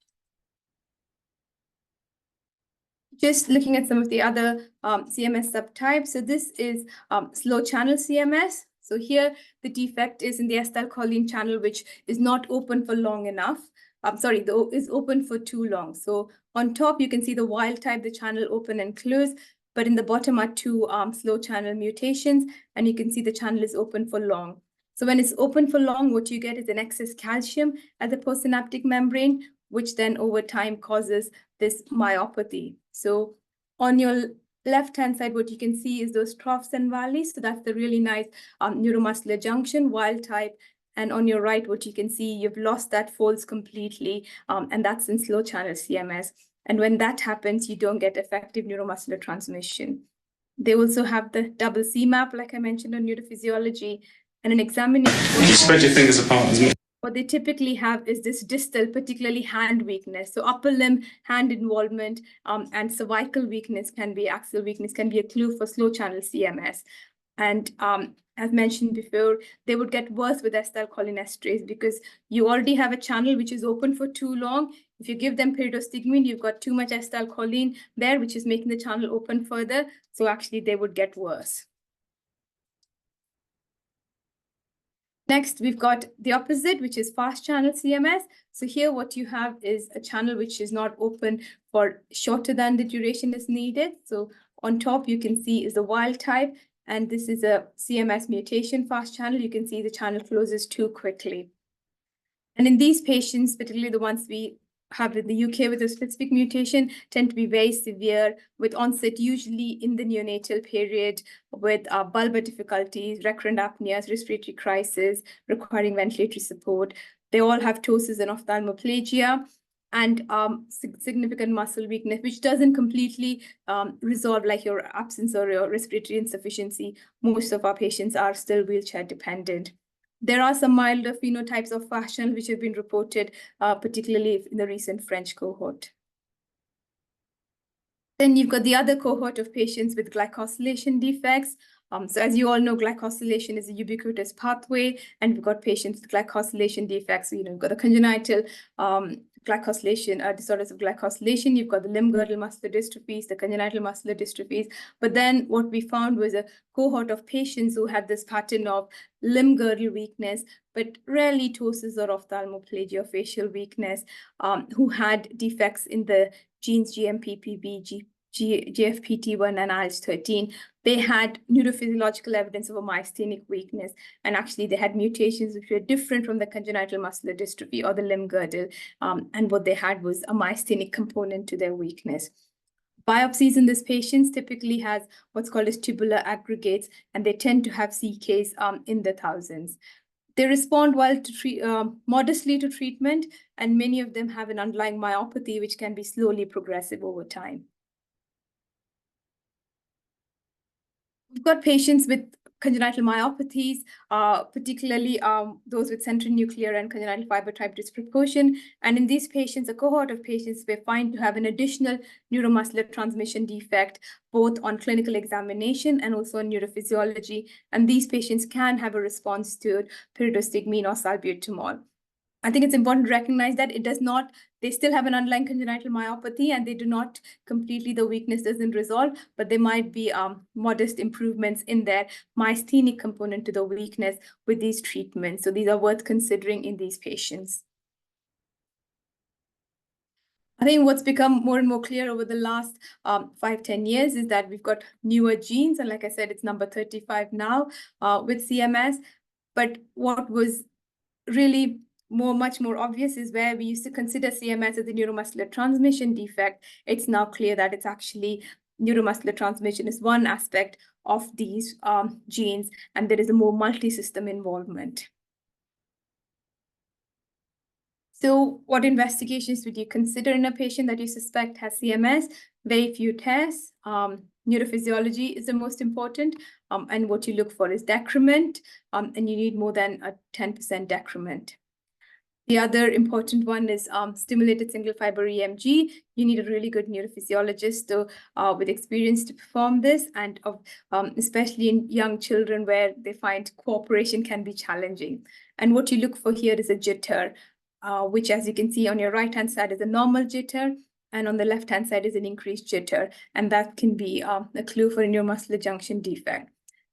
Just looking at some of the other CMS subtypes. So this is slow channel CMS. So here the defect is in the acetylcholine channel, which is not open for long enough. Is open for too long. So on top, you can see the wild type, the channel open and close, but in the bottom are two slow channel mutations, and you can see the channel is open for long. So when it's open for long, what you get is an excess calcium at the postsynaptic membrane, which then over time causes this myopathy. So on your left-hand side, what you can see is those troughs and valleys. So that's the really nice neuromuscular junction, wild type. And on your right, what you can see, you've lost that folds completely, and that's in slow channel CMS. And when that happens, you don't get effective neuromuscular transmission. They also have the double CMAP, like I mentioned on neurophysiology, and an examination. You spread your fingers apart as well. What they typically have is this distal, particularly hand weakness. So upper limb, hand involvement, and cervical weakness axial weakness can be a clue for slow channel CMS. And as mentioned before, they would get worse with acetylcholinesterase because you already have a channel which is open for too long. If you give them pyridostigmine, you've got too much acetylcholine there, which is making the channel open further. So actually, they would get worse. Next, we've got the opposite, which is fast channel CMS. So here what you have is a channel which is not open for shorter than the duration is needed. So on top, you can see is the wild type. And this is a CMS mutation fast channel. You can see the channel closes too quickly. And in these patients, particularly the ones we have in the UK with a specific mutation, tend to be very severe with onset usually in the neonatal period with bulbar difficulties, recurrent apneas, respiratory crisis, requiring ventilatory support. They all have ptosis and ophthalmoplegia and significant muscle weakness, which doesn't completely resolve like your absence or your respiratory insufficiency. Most of our patients are still wheelchair dependent. There are some milder phenotypes of fast channel which have been reported, particularly in the recent French cohort. Then you've got the other cohort of patients with glycosylation defects. So as you all know, glycosylation is a ubiquitous pathway, and we've got patients with glycosylation defects. So, you've got the congenital glycosylation disorders of glycosylation. You've got the limb girdle muscular dystrophies, the congenital muscular dystrophies. But then what we found was a cohort of patients who had this pattern of limb girdle weakness, but rarely ptosis or ophthalmoplegia or facial weakness, who had defects in the genes GMPPB, GFPT1 and IL-13. They had neurophysiological evidence of a myasthenic weakness, and actually they had mutations which were different from the congenital muscular dystrophy or the limb girdle, and what they had was a myasthenic component to their weakness. Biopsies in these patients typically has what's called as tubular aggregates, and they tend to have CKs in the thousands. They respond well to modestly to treatment, and many of them have an underlying myopathy which can be slowly progressive over time. We've got patients with congenital myopathies, particularly those with central nuclear and congenital fiber type disproportion. And in these patients, a cohort of patients were found to have an additional neuromuscular transmission defect, both on clinical examination and also on neurophysiology. And these patients can have a response to pyridostigmine or salbutamol. I think it's important to recognize that it does not, they still have an underlying congenital myopathy and they do not completely, the weakness doesn't resolve, but there might be modest improvements in their myasthenic component to the weakness with these treatments. So these are worth considering in these patients. I think what's become more and more clear over the last 5-10 years is that we've got newer genes. And like I said, it's number 35 now with CMS. But what was really much more obvious is where we used to consider CMS as a neuromuscular transmission defect. It's now clear that it's actually neuromuscular transmission is one aspect of these genes, and there is a more multi-system involvement. So what investigations would you consider in a patient that you suspect has CMS? Very few tests. Neurophysiology is the most important, and what you look for is decrement, and you need more than a 10% decrement. The other important one is stimulated single fiber EMG. You need a really good neurophysiologist with experience to perform this, and especially in young children where they find cooperation can be challenging. And what you look for here is a jitter, which, as you can see on your right-hand side, is a normal jitter, and on the left-hand side is an increased jitter, and that can be a clue for a neuromuscular junction defect.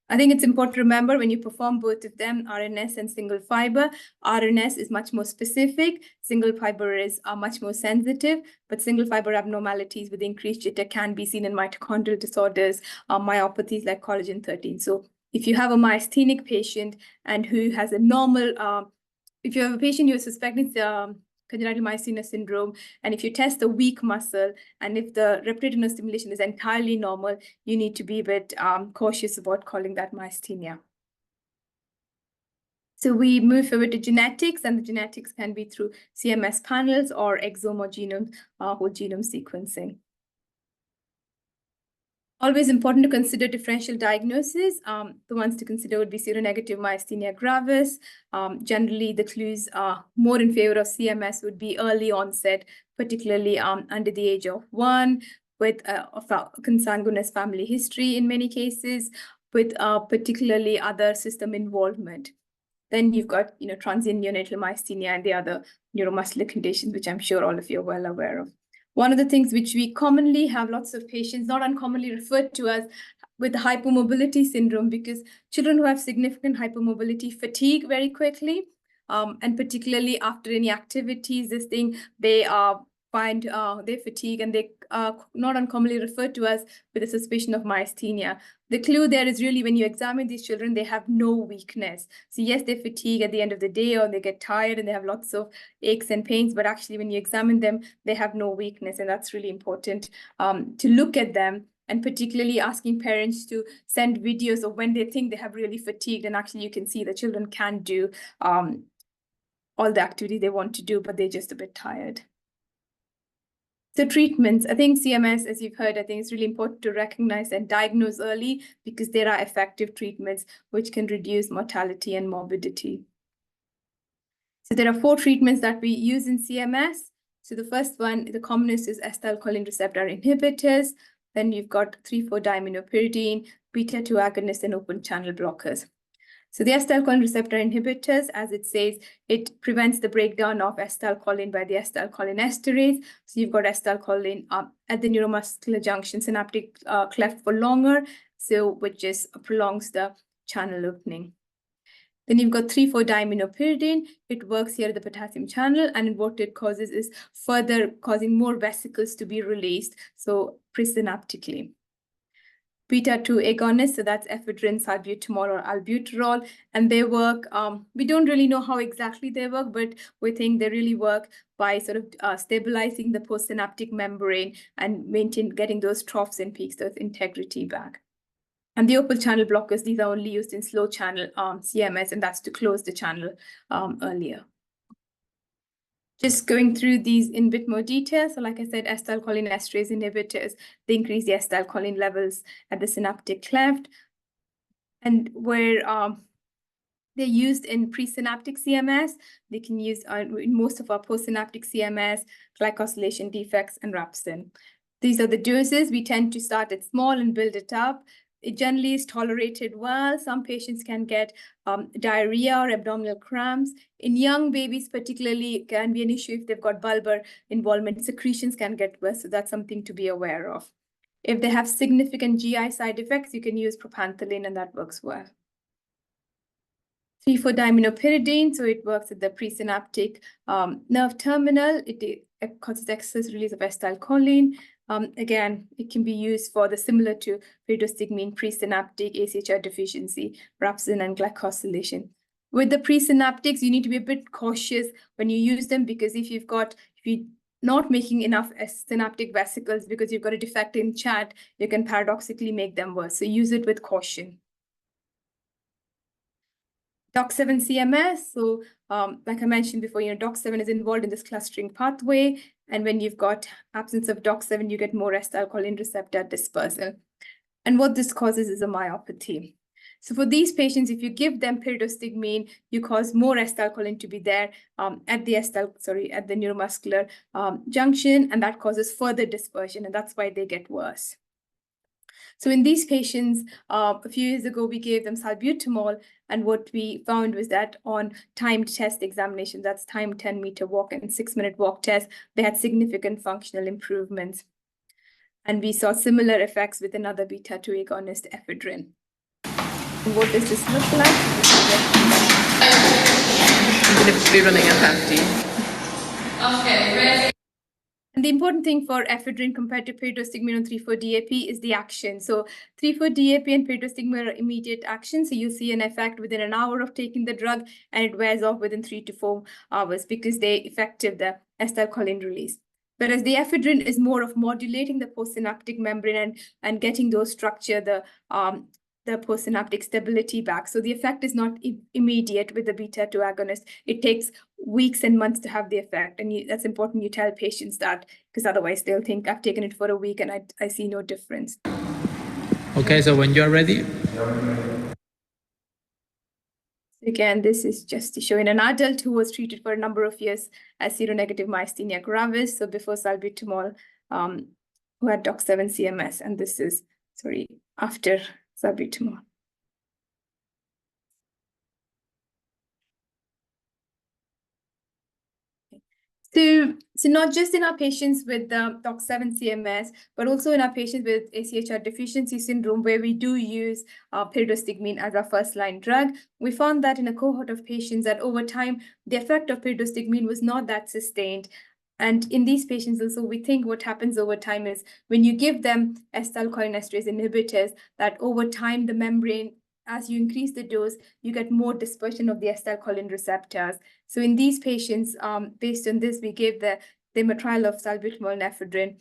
I think it's important to remember when you perform both of them, RNS and single fiber, RNS is much more specific, single fiber is much more sensitive, but single fiber abnormalities with increased jitter can be seen in mitochondrial disorders, myopathies like collagen 13. So if you have a myasthenic patient and who has a normal, if you have a patient you're suspecting congenital myasthenia syndrome, and if you test the weak muscle, and if the reptilian stimulation is entirely normal, you need to be a bit cautious about calling that myasthenia. So we move over to genetics, and the genetics can be through CMS panels or exome or genome, whole genome sequencing. Always important to consider differential diagnosis. The ones to consider would be seronegative myasthenia gravis. Generally, the clues are more in favor of CMS would be early onset, particularly under the age of 1, with a consanguineous family history in many cases, with particularly other system involvement. Then you've got, transient neonatal myasthenia and the other neuromuscular conditions, which I'm sure all of you are well aware of. One of the things which we commonly have lots of patients, not uncommonly referred to as with hypomobility syndrome, because children who have significant hypomobility fatigue very quickly, and particularly after any activities, they find they fatigue, and they are not uncommonly referred to as with a suspicion of myasthenia. The clue there is really when you examine these children, they have no weakness. So yes, they fatigue at the end of the day, or they get tired and they have lots of aches and pains, but actually when you examine them, they have no weakness. And that's really important to look at them, and particularly asking parents to send videos of when they think they have really fatigued. And actually you can see the children can do all the activity they want to do, but they're just a bit tired. So treatments, I think CMS, as you've heard, I think it's really important to recognize and diagnose early, because there are effective treatments which can reduce mortality and morbidity. So there are 4 treatments that we use in CMS. So the first one, the commonest, is acetylcholine receptor inhibitors. Then you've got 3,4-diaminopyridine, beta-2 agonists, and open channel blockers. So the acetylcholine receptor inhibitors, as it says, it prevents the breakdown of acetylcholine by the acetylcholine esterase. So you've got acetylcholine at the neuromuscular junction synaptic cleft for longer, so which just prolongs the channel opening. Then you've got 3,4-diaminopyridine. It works here at the potassium channel, and what it causes is further causing more vesicles to be released, so presynaptically. Beta-2 agonists, so that's ephedrine, salbutamol, or albuterol, and they work, we don't really know how exactly they work, but we think they really work by sort of stabilizing the postsynaptic membrane and getting those troughs and peaks, those integrity back. And the opal channel blockers, these are only used in slow channel CMS, and that's to close the channel earlier. Just going through these in a bit more detail. So like I said, acetylcholine esterase inhibitors, they increase the acetylcholine levels at the synaptic cleft. And where they're used in presynaptic CMS, they can use in most of our postsynaptic CMS, glycosylation defects, and rhabdin. These are the doses. We tend to start at small and build it up. It generally is tolerated well. Some patients can get diarrhea or abdominal cramps. In young babies, particularly, it can be an issue if they've got bulbar involvement. Secretions can get worse, so that's something to be aware of. If they have significant GI side effects, you can use propantholin, and that works well. 3,4-diaminopyridine, so it works at the presynaptic nerve terminal. It causes excess release of acetylcholine. Again, it can be used for the similar to pyridostigmine presynaptic AChR deficiency, rhabdin, and glycosylation. With the presynaptics, you need to be a bit cautious when you use them, because if you're not making enough synaptic vesicles because you've got a defect in chat, you can paradoxically make them worse. So use it with caution. DOX7 CMS, so like I mentioned before, DOX7 is involved in this clustering pathway, and when you've got absence of DOX7, you get more acetylcholine receptor dispersal. And what this causes is a myopathy. So for these patients, if you give them pyridostigmine, you cause more acetylcholine to be there at the neuromuscular junction, and that causes further dispersion, and that's why they get worse. So in these patients, a few years ago, we gave them salbutamol, and what we found was that on timed test examination, that's timed 10-meter walk and 6-minute walk test, they had significant functional improvements. And we saw similar effects with another beta-2 agonist, ephedrine. And what does this look like? I'm going to be running at empty. Okay, ready? And the important thing for ephedrine compared to pyridostigmine on 3,4-DAP is the action. So 3,4-DAP and pyridostigmine are immediate action. So you see an effect within an hour of taking the drug, and it wears off within 3 to 4 hours because they effective the acetylcholine release. Whereas the ephedrine is more of modulating the postsynaptic membrane and getting those structure, the postsynaptic stability back. So the effect is not immediate with the beta-2 agonist. It takes weeks and months to have the effect. And that's important you tell patients that, because otherwise they'll think I've taken it for a week and I see no difference. Okay, so when you're ready. Again, this is just to show in an adult who was treated for a number of years as seronegative myasthenia gravis. So before salbutamol, who had DOX7 CMS, and this is, after salbutamol. So not just in our patients with the DOX7 CMS, but also in our patients with AChR deficiency syndrome, where we do use pyridostigmine as our first-line drug, we found that in a cohort of patients that over time, the effect of pyridostigmine was not that sustained. And in these patients also, we think what happens over time is when you give them acetylcholine esterase inhibitors, that over time, the membrane, as you increase the dose, you get more dispersion of the acetylcholine receptors. So in these patients, based on this, we gave them a trial of salbutamol and ephedrine,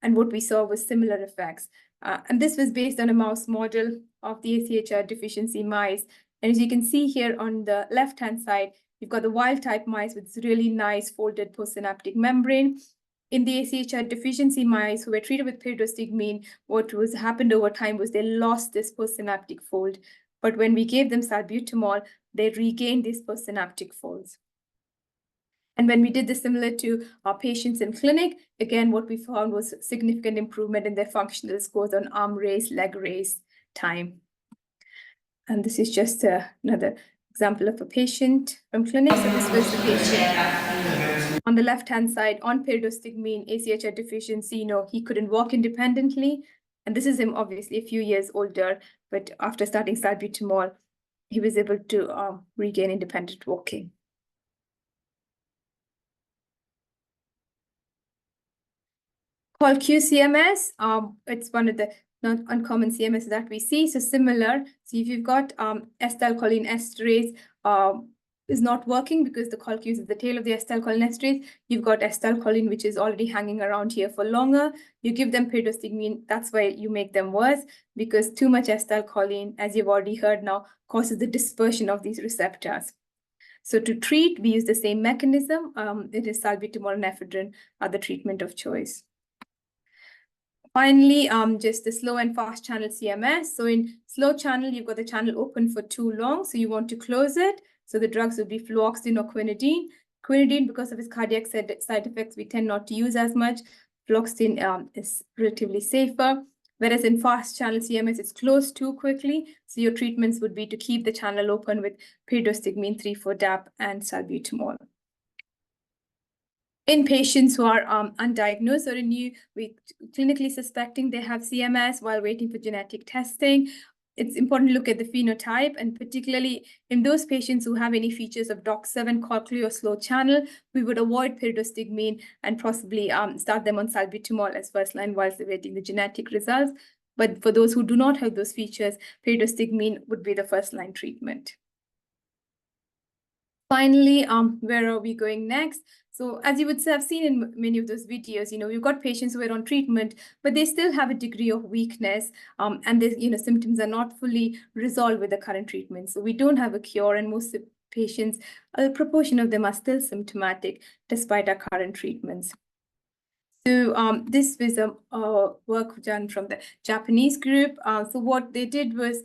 and what we saw was similar effects. And this was based on a mouse model of the AChR deficiency mice. And as you can see here on the left-hand side, you've got the wild-type mice with this really nice folded postsynaptic membrane. In the AChR deficiency mice who were treated with pyridostigmine, what happened over time was they lost this postsynaptic fold. But when we gave them salbutamol, they regained these postsynaptic folds. And when we did this similar to our patients in clinic, again, what we found was significant improvement in their functional scores on arm raise, leg raise time. And this is just another example of a patient from clinic. So this was the patient on the left-hand side on pyridostigmine, ACHR deficiency. He couldn't walk independently. And this is him, obviously, a few years older. But after starting salbutamol, he was able to regain independent walking. Called QCMS, it's one of the not uncommon CMS that we see. So similar. So if you've got acetylcholine esterase is not working because the ColQ is the tail of the acetylcholine esterase, you've got acetylcholine which is already hanging around here for longer. You give them pyridostigmine, that's why you make them worse, because too much acetylcholine, as you've already heard now, causes the dispersion of these receptors. So to treat, we use the same mechanism. It is salbutamol and ephedrine are the treatment of choice. Finally, just the slow and fast channel CMS. So in slow channel, you've got the channel open for too long, so you want to close it. So the drugs would be fluoxetine or quinidine. Quinidine, because of its cardiac side effects, we tend not to use as much. Fluoxetine is relatively safer. Whereas in fast channel CMS, it's closed too quickly. So your treatments would be to keep the channel open with pyridostigmine 3,4-DAP and salbutamol. In patients who are undiagnosed or clinically suspecting they have CMS while waiting for genetic testing, it's important to look at the phenotype, and particularly in those patients who have any features of DOX7, ColQ, or slow channel, we would avoid pyridostigmine and possibly start them on salbutamol as first line whilst awaiting the genetic results. But for those who do not have those features, pyridostigmine would be the first line treatment. Finally, where are we going next? So as you would have seen in many of those videos, we've got patients who are on treatment, but they still have a degree of weakness, and the symptoms are not fully resolved with the current treatment. So we don't have a cure, and most patients, a proportion of them are still symptomatic despite our current treatments. So this was a work done from the Japanese group. So what they did was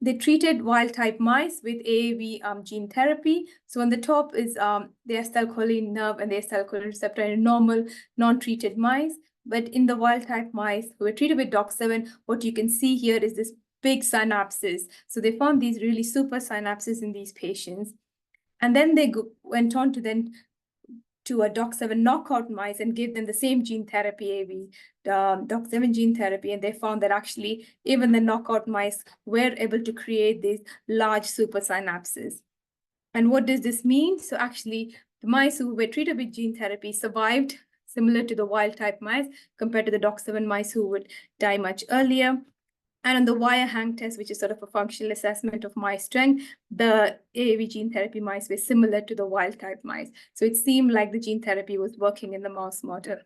they treated wild-type mice with AAV gene therapy. So on the top is the acetylcholine nerve and the acetylcholine receptor in normal, non-treated mice. But in the wild-type mice who were treated with DOX7, what you can see here is this big synapses. So they found these really super synapses in these patients. And then they went on to a DOX7 knockout mice and gave them the same gene therapy, DOX7 gene therapy, and they found that actually even the knockout mice were able to create these large super synapses. And what does this mean? So actually, the mice who were treated with gene therapy survived, similar to the wild-type mice, compared to the DOX7 mice who would die much earlier. And on the wire hang test, which is sort of a functional assessment of mice strength, the AAV gene therapy mice were similar to the wild-type mice. So it seemed like the gene therapy was working in the mouse model.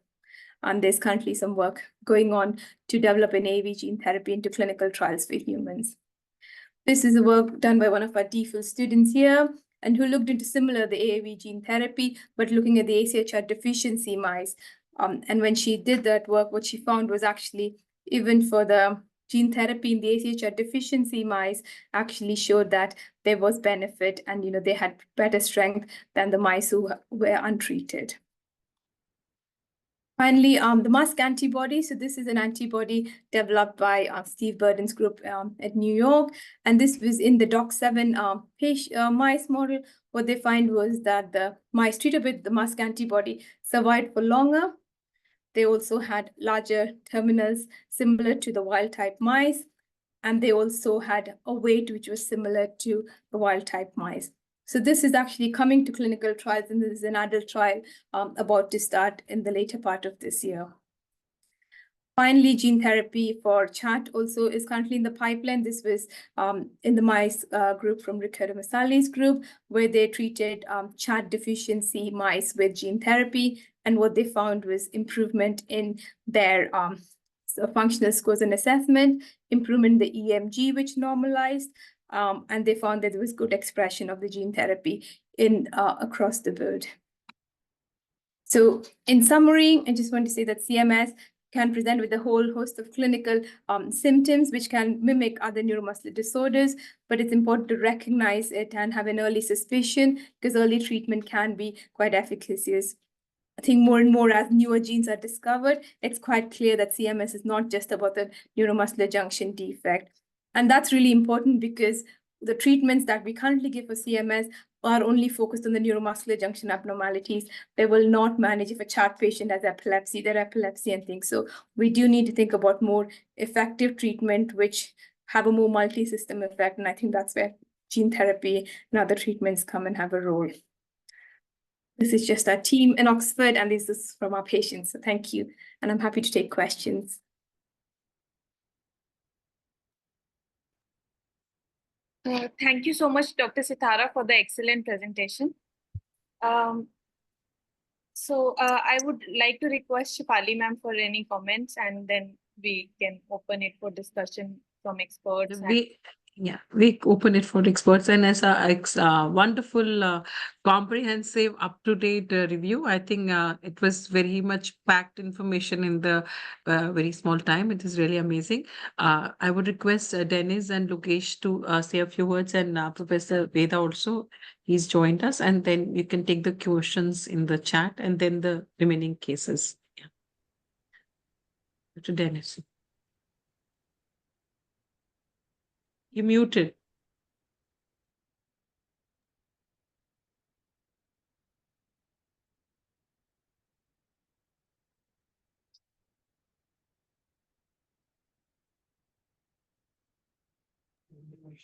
And there's currently some work going on to develop an AAV gene therapy into clinical trials for humans. This is a work done by one of our DPhil students here, and who looked into similar the AAV gene therapy, but looking at the ACHR deficiency mice. And when she did that work, what she found was actually even for the gene therapy in the ACHR deficiency mice actually showed that there was benefit, and they had better strength than the mice who were untreated. Finally, the MuSK antibody. So this is an antibody developed by Steve Burden's group at New York. And this was in the DOX7 mice model. What they find was that the mice treated with the MuSK antibody survived for longer. They also had larger terminals similar to the wild-type mice. And they also had a weight which was similar to the wild-type mice. So this is actually coming to clinical trials, and this is an adult trial about to start in the later part of this year. Finally, gene therapy for chat also is currently in the pipeline. This was in the mice group from Riccardo Masali's group, where they treated chat deficiency mice with gene therapy. And what they found was improvement in their functional scores and assessment, improvement in the EMG, which normalized, and they found that there was good expression of the gene therapy in across the board. So in summary, I just want to say that CMS can present with a whole host of clinical symptoms which can mimic other neuromuscular disorders, but it's important to recognize it and have an early suspicion, because early treatment can be quite efficacious. I think more and more as newer genes are discovered, it's quite clear that CMS is not just about the neuromuscular junction defect. And that's really important because the treatments that we currently give for CMS are only focused on the neuromuscular junction abnormalities. They will not manage if a child patient has epilepsy, their epilepsy and things. So we do need to think about more effective treatment, which have a more multi-system effect. And I think that's where gene therapy and other treatments come and have a role. This is just our team in Oxford, and this is from our patients. So thank you. And I'm happy to take questions. Thank you so much, Dr. Sitara, for the excellent presentation. So I would like to request Shefali ma'am for any comments, and then we can open it for discussion from experts. We open it for experts, and as a wonderful, comprehensive, up-to-date review. I think it was very much packed information in the very small time. It is really amazing. I would request Dennis and Lokesh to say a few words, and Professor Veda also. He's joined us, and then you can take the questions in the chat, and then the remaining cases. Yeah. To Dennis. You muted.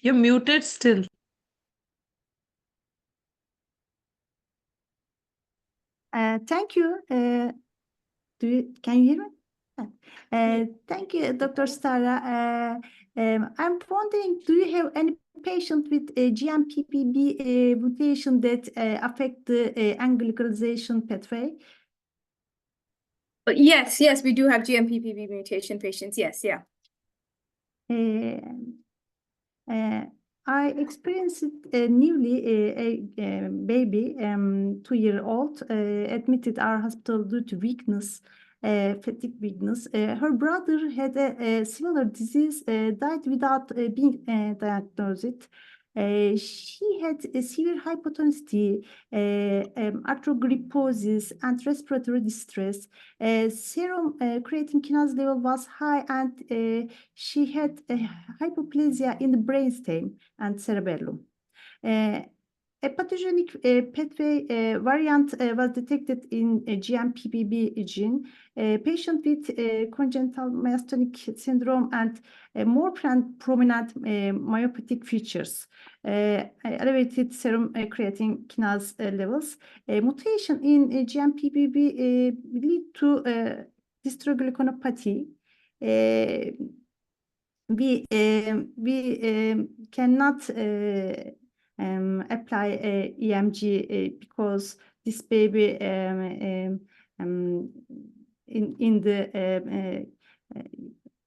You're muted still. Thank you. Can you hear me? Thank you, Dr. Stara. I'm wondering, do you have any patient with a GMPPB mutation that affect the anglicalization pathway? Yes, we do have GMPPB mutation patients. Yes, yeah. I experienced it newly, a baby, 2-year-old, admitted our hospital due to weakness, fatigue weakness. Her brother had a similar disease, died without being diagnosed. She had a severe hypotonicity, arthrogryposis, and respiratory distress. Serum creatine kinase level was high, and she had hypoplasia in the brainstem and cerebellum. A pathogenic pathway variant was detected in GMPPB gene. Patient with congenital myasthenic syndrome and more prominent myopathic features, elevated serum creatine kinase levels. Mutation in GMPPB lead to dystroglycanopathy. We cannot apply EMG because this baby in the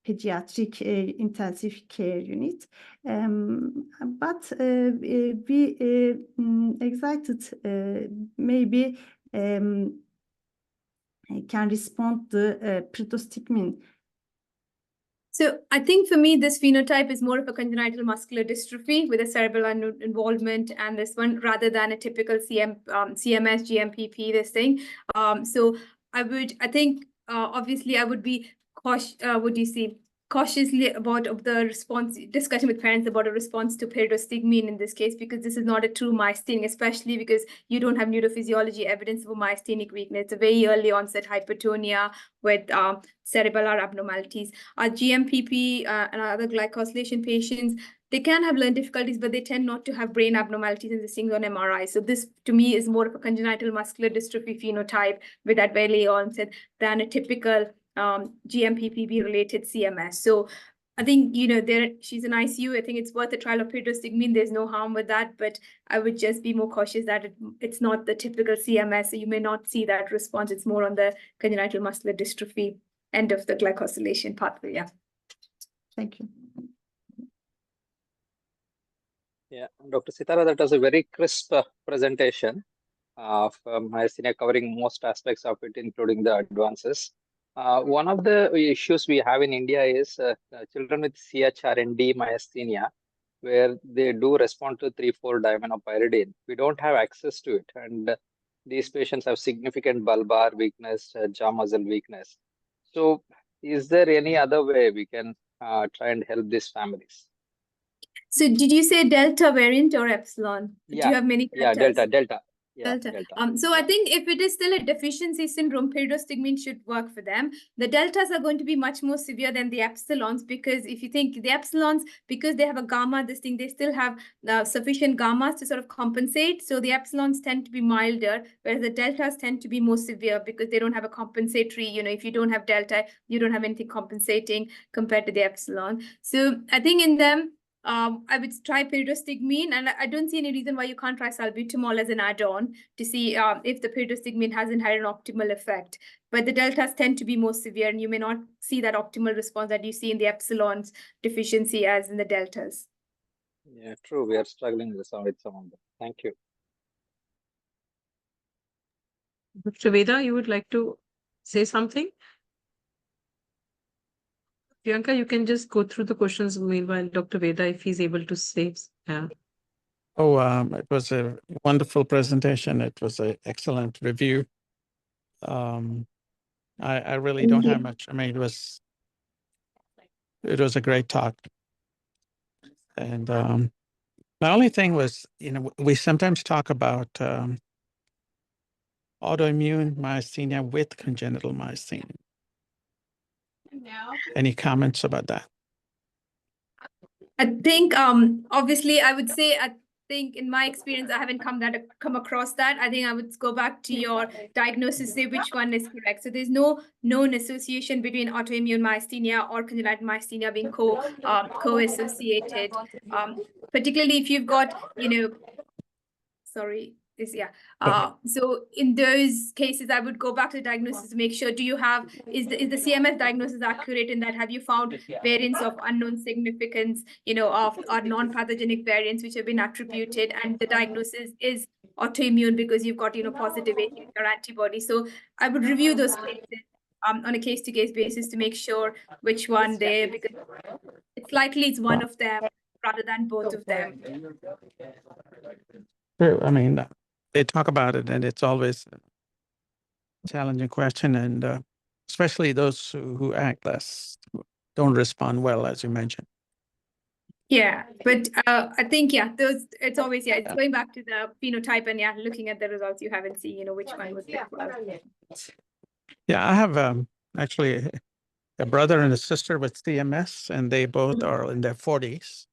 pediatric intensive care unit, but we excited maybe can respond to predostigmine. So I think for me, this phenotype is more of a congenital muscular dystrophy with a cerebral involvement, and this one rather than a typical CMS GMPP, this thing. So I think obviously I would be cautiously about the response, discussion with parents about a response to pyridostigmine in this case, because this is not a true myasthenia, especially because you don't have neurophysiology evidence of a myasthenic weakness. It's a very early onset hypertonia with cerebellar abnormalities. Our GMPP and other glycosylation patients, they can have learning difficulties, but they tend not to have brain abnormalities in the things on MRI. So this, to me, is more of a congenital muscular dystrophy phenotype with that very onset than a typical GMPPB related CMS. So I think, she's in ICU. I think it's worth a trial of pyridostigmine. There's no harm with that, but I would just be more cautious that it's not the typical CMS. So you may not see that response. It's more on the congenital muscular dystrophy end of the glycosylation pathway. Yeah. Thank you. Yeah, Dr. Sitara, that was a very crisp presentation of myasthenia, covering most aspects of it, including the advances. One of the issues we have in India is children with CHRND myasthenia, where they do respond to 3,4-diaminopyridine. We don't have access to it, and these patients have significant bulbar weakness, jaw muscle weakness. So is there any other way we can try and help these families? So did you say Delta variant or Epsilon? Do you have many deltas? Delta. Delta. Delta. So I think if it is still a deficiency syndrome, pyridostigmine should work for them. The deltas are going to be much more severe than the epsilons, because if you think the epsilons, because they have a gamma, they still have sufficient gammas to sort of compensate. So the epsilons tend to be milder, whereas the deltas tend to be more severe because they don't have a compensatory, if you don't have delta, you don't have anything compensating compared to the epsilon. So I think in them, I would try pyridostigmine, and I don't see any reason why you can't try salbutamol as an add-on to see if the pyridostigmine hasn't had an optimal effect. But the deltas tend to be more severe, and you may not see that optimal response that you see in the epsilons deficiency as in the deltas. Yeah, true. We are struggling with some of them. Thank you. Dr. Veda, you would like to say something? Priyanka, you can just go through the questions meanwhile, Dr. Veda, if he's able to say. Yeah. Oh, it was a wonderful presentation. It was an excellent review. I really don't have much. I mean, it was a great talk. And the only thing was, we sometimes talk about autoimmune myasthenia with congenital myasthenia. Any comments about that? I think obviously I would say I think in my experience I haven't come across that. I think I would go back to your diagnosis, say which one is correct. So there's no known association between autoimmune myasthenia or congenital myasthenia being co-associated. Particularly if you've got, so in those cases, I would go back to the diagnosis to make sure, is the CMS diagnosis accurate in that? Have you found variants of unknown significance, of or non-pathogenic variants which have been attributed, and the diagnosis is autoimmune because you've got, positive ATR antibody. So I would review those cases on a case-to-case basis to make sure which one because it's likely it's one of them rather than both of them. True. I mean, they talk about it, and it's always a challenging question, and especially those who act less, don't respond well, as you mentioned. Yeah, but I think, it's always, it's going back to the phenotype and looking at the results you haven't seen, which one would fit well. Yeah, I have actually a brother and a sister with CMS, and they both are in their 40s.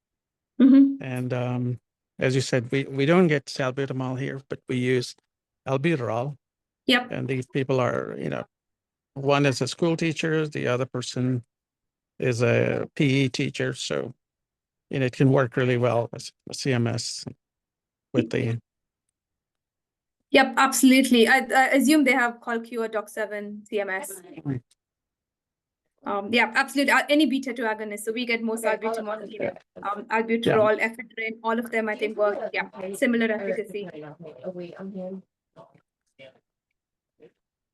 And as you said, we don't get salbutamol here, but we use albuterol. Yep. And these people are, one is a school teacher, the other person is a PE teacher. So, it can work really well as CMS with the. Yep, absolutely. I assume they have ColQ or Doc7 CMS. Yeah, absolutely. Any beta-2 agonist. So we get more salbutamol, albuterol, ephedrine, all of them, I think, work. Yeah, similar efficacy.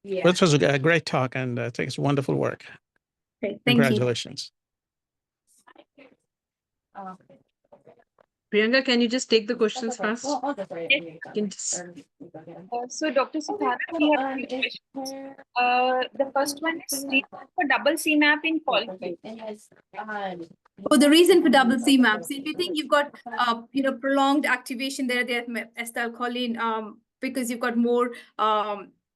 This was a great talk, and I think it's wonderful work. Great, thank Congratulations. Priyanka, can you just take the questions first? Yes. So, Dr. Siddharth, we have a few questions. The first one is for double CMAP in ColQ. Oh, the reason for double CMAP. So if you think you've got, prolonged activation there, they have acetylcholine, because you've got more,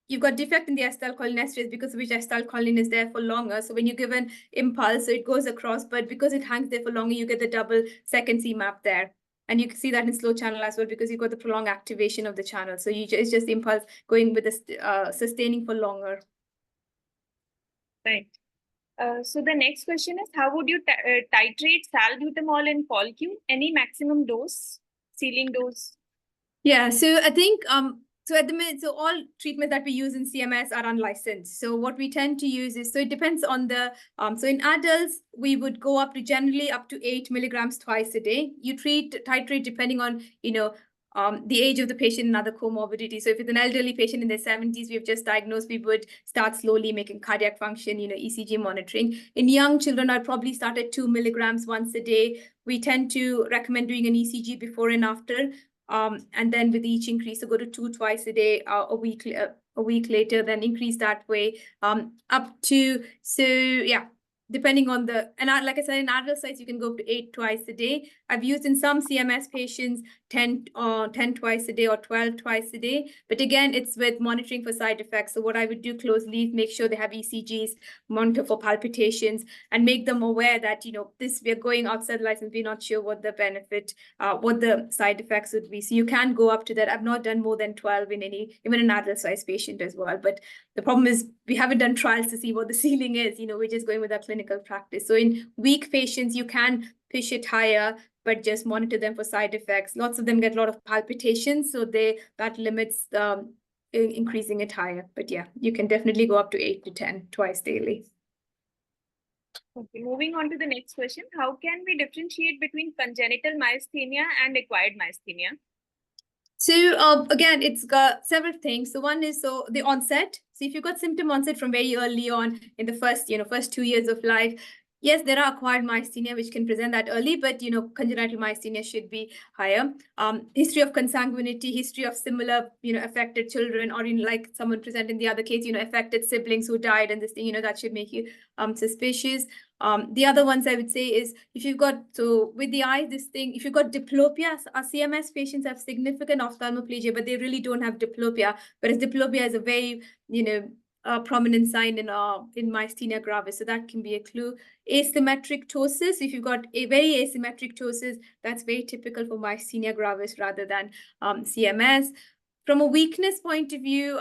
you've got defect in the acetylcholinesterase because of which acetylcholine is there for longer. So when you give an impulse, so it goes across, but because it hangs there for longer, you get the double second CMAP there. And you can see that in slow channel as well because you've got the prolonged activation of the channel. So it's just the impulse going with the sustaining for longer. Right. So the next question is, how would you titrate salbutamol in ColQ? Any maximum dose, ceiling dose? Yeah, so I think so at the minute, so all treatments that we use in CMS are unlicensed. So what we tend to use is, so it depends on the, so in adults, we would go up to generally up to 8 milligrams twice a day. You titrate depending on, the age of the patient and other comorbidities. So if it's an elderly patient in their 70s, we've just diagnosed, we would start slowly making cardiac function, ECG monitoring. In young children, I'd probably start at 2 milligrams once a day. We tend to recommend doing an ECG before and after. And then with each increase, so go to 2 twice a day, a week later, then increase that way up to, so yeah, depending on the, and like I said, in adult size, you can go up to 8 twice a day. I've used in some CMS patients 10 twice a day or 12 twice a day. But again, it's with monitoring for side effects. So what I would do closely is make sure they have ECGs, monitor for palpitations, and make them aware that, this, we're going outside the license, we're not sure what the benefit, what the side effects would be. So you can go up to that. I've not done more than 12 in even an adult size patient as well. But the problem is we haven't done trials to see what the ceiling is. We're just going with our clinical practice. So in weak patients, you can push it higher, but just monitor them for side effects. Lots of them get a lot of palpitations, so that limits increasing it higher. But yeah, you can definitely go up to 8 to 10 twice daily. Okay, moving on to the next question. How can we differentiate between congenital myasthenia and acquired myasthenia? So again, it's got several things. So one is the onset. So if you've got symptom onset from very early on in the first 2 years of life, yes, there are acquired myasthenia which can present that early, but congenital myasthenia should be higher. History of consanguinity, history of similar affected children, or like someone presented in the other case, affected siblings who died, and this thing, that should make you suspicious. The other ones I would say is if you've got, so with the eyes, this thing, if you've got diplopia, our CMS patients have significant ophthalmoplegia, but they really don't have diplopia, whereas diplopia is a very, prominent sign in myasthenia gravis. So that can be a clue. Asymmetric ptosis, if you've got a very asymmetric ptosis, that's very typical for myasthenia gravis rather than CMS. From a weakness point of view,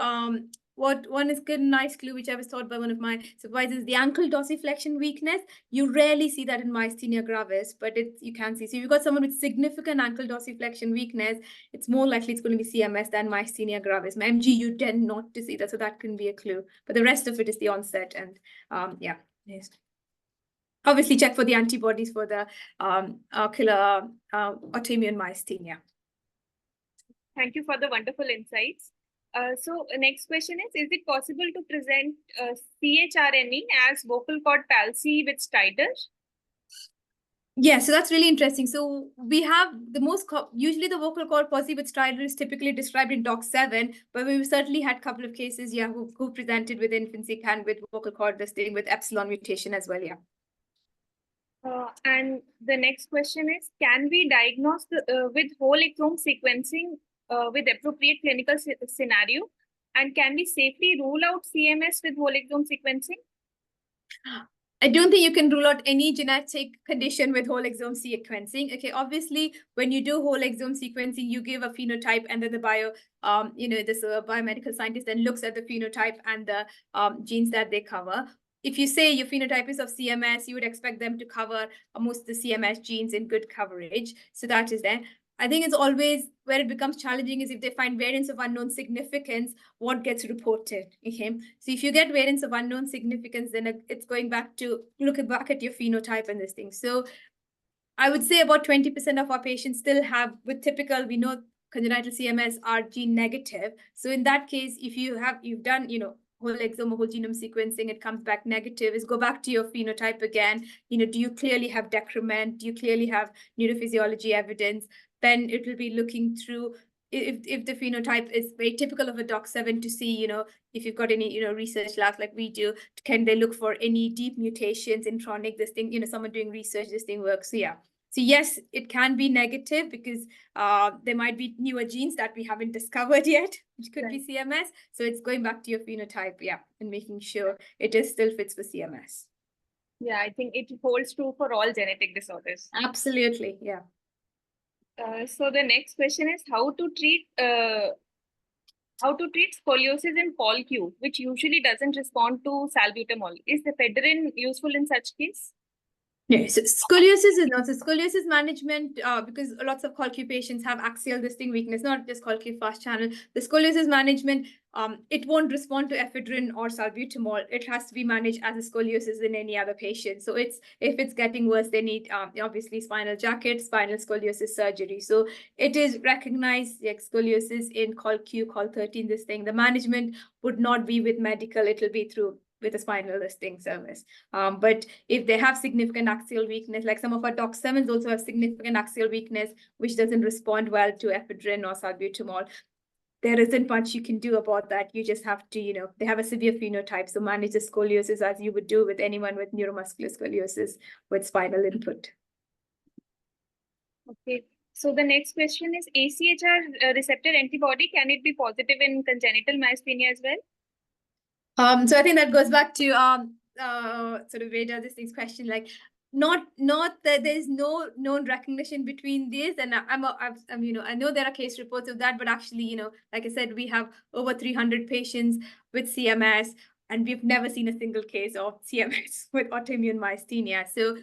what one is good, nice clue, which I was taught by one of my supervisors, the ankle dorsiflexion weakness. You rarely see that in myasthenia gravis, but you can see. So if you've got someone with significant ankle dorsiflexion weakness, it's more likely it's going to be CMS than myasthenia gravis. My MG, you tend not to see that, so that can be a clue. But the rest of it is the onset, and yeah. Yes. Obviously, check for the antibodies for the ocular autoimmune myasthenia. Thank you for the wonderful insights. So next question is it possible to present CHRNE as vocal cord palsy with stridor? Yeah, so that's really interesting. So we have the most, usually the vocal cord palsy with stridor is typically described in DOC7, but we've certainly had a couple of cases, yeah, who presented with infancy and with vocal cord listing with epsilon mutation as well, yeah. And the next question is, can we diagnose with whole exome sequencing with appropriate clinical scenario? And can we safely rule out CMS with whole exome sequencing? I don't think you can rule out any genetic condition with whole exome sequencing. Okay, obviously, when you do whole exome sequencing, you give a phenotype, and then the biomedical scientist then looks at the phenotype and the genes that they cover. If you say your phenotype is of CMS, you would expect them to cover most of the CMS genes in good coverage. So that is there. I think it's always where it becomes challenging is if they find variants of unknown significance, what gets reported. Okay, so if you get variants of unknown significance, then it's going back to looking back at your phenotype and this thing. So I would say about 20% of our patients still have, with typical, we know congenital CMS are gene negative. So in that case, if you've done, whole exome or whole genome sequencing, it comes back negative, is go back to your phenotype again. Do you clearly have decrement? Do you clearly have neurophysiology evidence? Then it will be looking through if the phenotype is very typical of a DOC7 to see, if you've got any, research labs like we do, can they look for any deep mutations, intronic, this thing, someone doing research, this thing works. So yeah. So yes, it can be negative because there might be newer genes that we haven't discovered yet, which could be CMS. So it's going back to your phenotype, yeah, and making sure it still fits for CMS. Yeah, I think it holds true for all genetic disorders. Absolutely, yeah. So the next question is how to treat scoliosis in COL-Q, which usually doesn't respond to salbutamol. Is the ephedrine useful in such case? No, so scoliosis is not. So scoliosis management, because lots of COL-Q patients have axial distinct weakness, not just COL-Q fast channel. The scoliosis management, it won't respond to ephedrine or salbutamol. It has to be managed as a scoliosis in any other patient. So if it's getting worse, they need obviously spinal jacket, spinal scoliosis surgery. So it is recognized like scoliosis in COL-Q, COL-13, this thing. The management would not be with medical. It will be with a spinal listing service. But if they have significant axial weakness, like some of our DOC7s also have significant axial weakness, which doesn't respond well to ephedrine or salbutamol, there isn't much you can do about that. You just have to, they have a severe phenotype, so manage the scoliosis as you would do with anyone with neuromuscular scoliosis with spinal input. Okay. So the next question is ACHR receptor antibody, can it be positive in congenital myasthenia as well? So I think that goes back to sort of Veda, this thing's question, like not that there's no known recognition between these, and I know there are case reports of that, but actually, like I said, we have over 300 patients with CMS, and we've never seen a single case of CMS with autoimmune myasthenia. So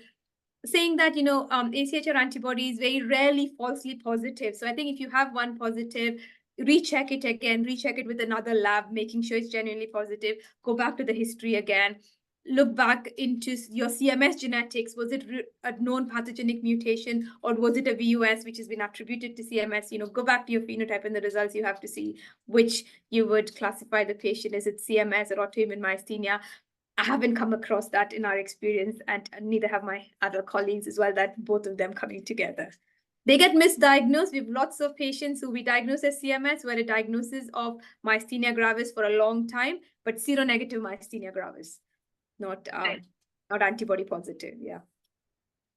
saying that, ACHR antibody is very rarely falsely positive. So I think if you have one positive, recheck it again, recheck it with another lab, making sure it's genuinely positive, go back to the history again, look back into your CMS genetics. Was it a known pathogenic mutation, or was it a VUS which has been attributed to CMS? Go back to your phenotype and the results you have to see which you would classify the patient. Is it CMS or autoimmune myasthenia? I haven't come across that in our experience, and neither have my other colleagues as well, that both of them coming together. They get misdiagnosed. We have lots of patients who we diagnose as CMS, were a diagnosis of myasthenia gravis for a long time, but seronegative myasthenia gravis, not antibody positive. Yeah.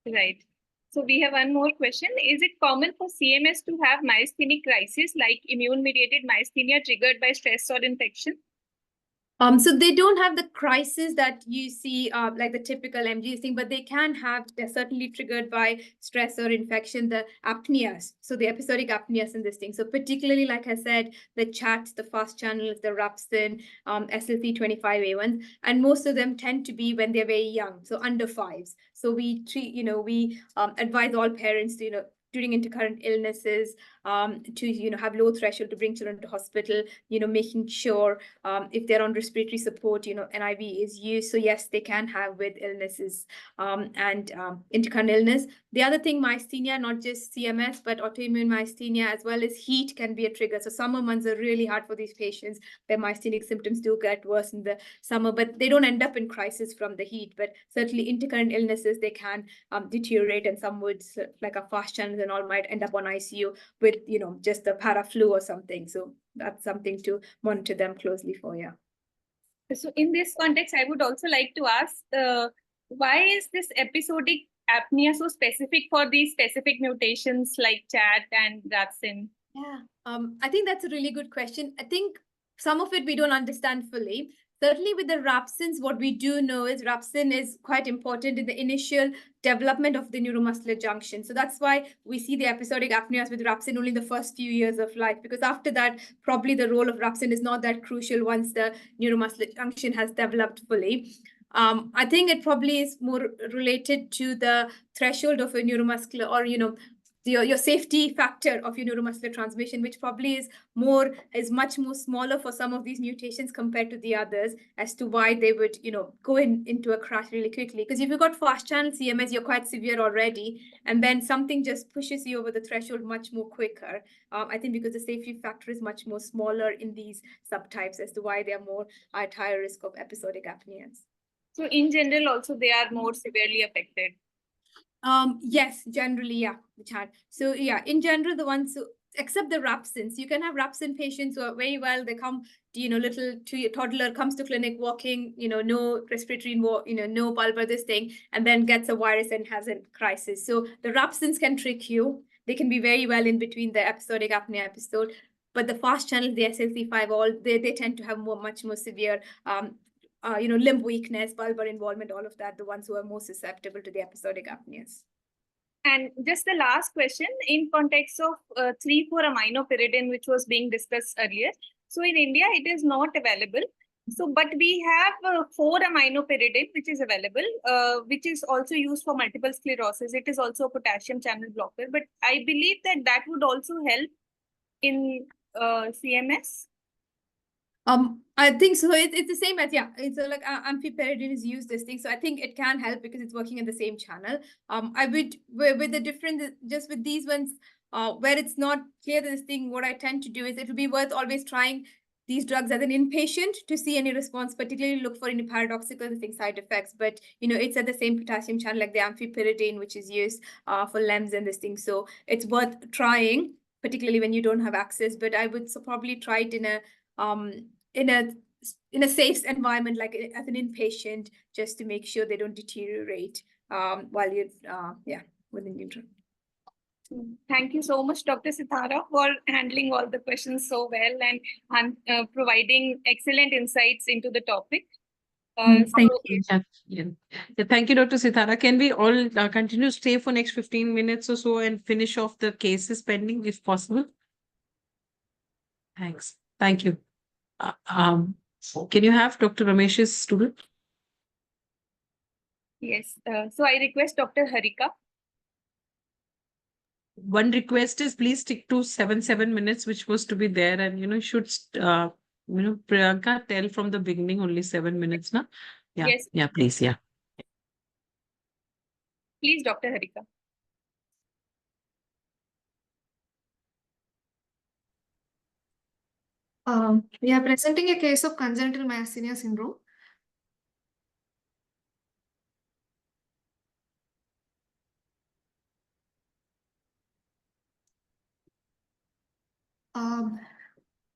Right. So we have one more question. Is it common for CMS to have myasthenic crisis like immune-mediated myasthenia triggered by stress or infection? So they don't have the crisis that you see like the typical MG thing, but they're certainly triggered by stress or infection, the apneas. So the episodic apneas in this thing. So particularly, like I said, the chats, the fast channels, the rhabstin, SLC25A1s, and most of them tend to be when they're very young, so under 5s. So we advise all parents to, during intercurrent illnesses, to have low threshold to bring children to hospital, making sure if they're on respiratory support, NIV is used. So yes, they can have with illnesses and intercurrent illness. The other thing, myasthenia, not just CMS, but autoimmune myasthenia as well as heat can be a trigger. So summer months are really hard for these patients. Their myasthenic symptoms do get worse in the summer, but they don't end up in crisis from the heat. But certainly intercurrent illnesses, they can deteriorate, and some would, like a fast channels and all, might end up on ICU with just a paraflu or something. So that's something to monitor them closely for. Yeah. So in this context, I would also like to ask, why is this episodic apnea so specific for these specific mutations like CHAT and rhabstin? Yeah, I think that's a really good question. I think some of it we don't understand fully. Certainly with the rhabsins, what we do know is rhabstin is quite important in the initial development of the neuromuscular junction. So that's why we see the episodic apneas with rhabstin only in the first few years of life, because after that, probably the role of rhabstin is not that crucial once the neuromuscular junction has developed fully. I think it probably is more related to the threshold of a neuromuscular, or your safety factor of your neuromuscular transmission, which probably is much more smaller for some of these mutations compared to the others, as to why they would go into a crash really quickly. Because if you've got fast channel CMS, you're quite severe already, and then something just pushes you over the threshold much more quicker. I think because the safety factor is much more smaller in these subtypes, as to why they're more at higher risk of episodic apneas. So in general, also they are more severely affected. Yes, generally, yeah, the chat. So yeah, in general, the ones who, except the rhabsins, you can have rhabsin patients who are very well. They come, little 2-year toddler comes to clinic walking, no respiratory, no bulbar, this thing, and then gets a virus and has a crisis. So the rhabsins can trick you. They can be very well in between the episodic apnea episode, but the fast channel, the SLC5, all they tend to have much more severe limb weakness, bulbar involvement, all of that, the ones who are more susceptible to the episodic apneas. And just the last question in context of 3,4-aminopyridine, which was being discussed earlier. So in India, it is not available. So, but we have 4-aminopyridine, which is available, which is also used for multiple sclerosis. It is also a potassium channel blocker, but I believe that would also help in CMS. I think so. It's the same as, yeah, it's like amphiperidine is used this thing. So I think it can help because it's working in the same channel. I would, with the difference, just with these ones, where it's not clear this thing, what I tend to do is it will be worth always trying these drugs as an inpatient to see any response, particularly look for any paradoxical side effects. But, it's at the same potassium channel like the amphiperidine, which is used for LEMS and this thing. So it's worth trying. particularly when you don't have access. But I would probably try it in a safe environment, like as an inpatient, just to make sure they don't deteriorate while you're within utero. Thank you so much, Dr. Sithara, for handling all the questions so well and providing excellent insights into the topic. Thank you. Thank you, Dr. Sithara. Can we all continue to stay for next 15 minutes or so and finish off the cases pending, if possible? Thanks. Thank you. Can you have Dr. Ramesh's student? Yes. So I request Dr. Harika. One request is please stick to 7 minutes, which was to be there, and should Priyanka tell from the beginning only 7 minutes, na? Yeah. Yes. Yeah, please. Yeah. Please, Dr. Harika. We are presenting a case of congenital myasthenia syndrome.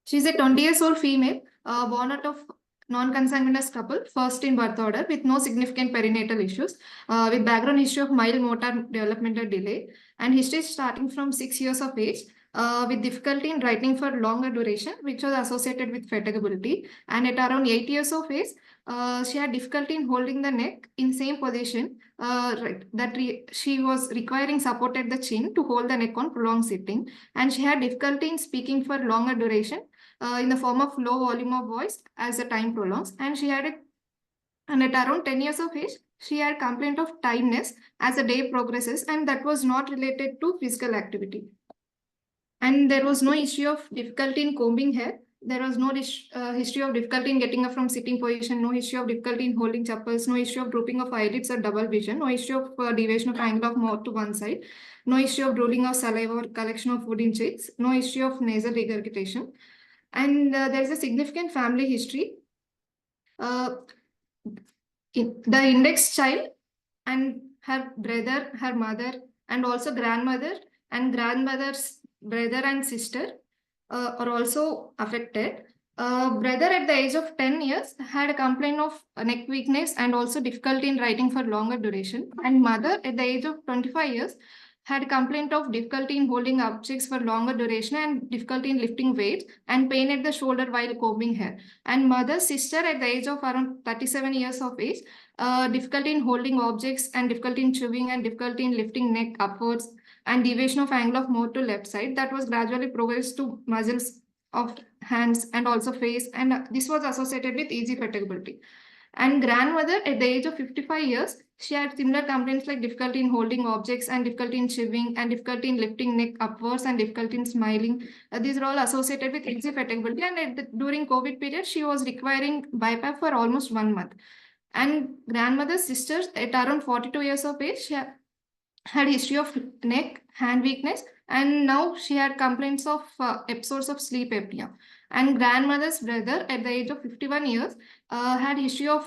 She's a 20 years old female, born out of non-consanguineous couple, first in birth order, with no significant perinatal issues, with background history of mild motor developmental delay, and history starting from 6 years of age, with difficulty in writing for longer duration, which was associated with fatigability. And at around 8 years of age, she had difficulty in holding the neck in same position, she was requiring support at the chin to hold the neck on prolonged sitting. And she had difficulty in speaking for longer duration in the form of low volume of voice as the time prolongs. And and at around 10 years of age, she had complaint of tiredness as the day progresses, and that was not related to physical activity. And there was no issue of difficulty in combing hair. There was no history of difficulty in getting up from sitting position, no issue of difficulty in holding chappals, no issue of drooping of eyelids or double vision, no issue of deviation of angle of mouth to one side, no issue of drooling of saliva or collection of food in cheeks, no issue of nasal regurgitation. And there is a significant family history. The index child and her brother, her mother, and also grandmother and grandmother's brother and sister are also affected. Brother at the age of 10 years had a complaint of neck weakness and also difficulty in writing for longer duration. And mother at the age of 25 years had a complaint of difficulty in holding objects for longer duration and difficulty in lifting weights and pain at the shoulder while combing hair. And mother's sister at the age of around 37 years of age, difficulty in holding objects and difficulty in chewing and difficulty in lifting neck upwards and deviation of angle of mouth to left side that was gradually progressed to muscles of hands and also face, and this was associated with easy fatigability. And grandmother at the age of 55 years, she had similar complaints like difficulty in holding objects and difficulty in chewing and difficulty in lifting neck upwards and difficulty in smiling. These are all associated with easy fatigability, and during COVID period, she was requiring BiPAP for almost 1 month. And grandmother's sister at around 42 years of age, she had history of neck, hand weakness, and now she had complaints of episodes of sleep apnea. And grandmother's brother at the age of 51 years had history of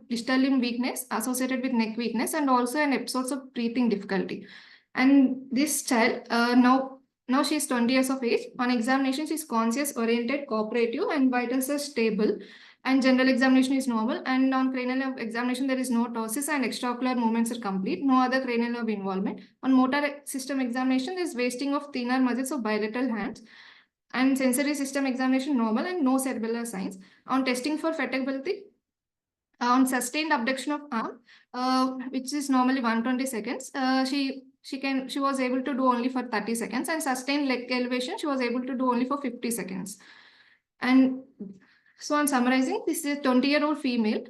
distal limb weakness associated with neck weakness and also an episodes of breathing difficulty. And this child, now she's 20 years of age. On examination, she's conscious, oriented, cooperative, and vitals are stable. And general examination is normal. And on cranial nerve examination, there is no ptosis and extraocular movements are complete. No other cranial nerve involvement. On motor system examination, there is wasting of thinner muscles of bilateral hands. And sensory system examination normal and no cerebellar signs. On testing for fatigability, on sustained abduction of arm, which is normally 120 seconds, she was able to do only for 30 seconds, and sustained leg elevation, she was able to do only for 50 seconds. And so on summarizing, this is a 20-year-old female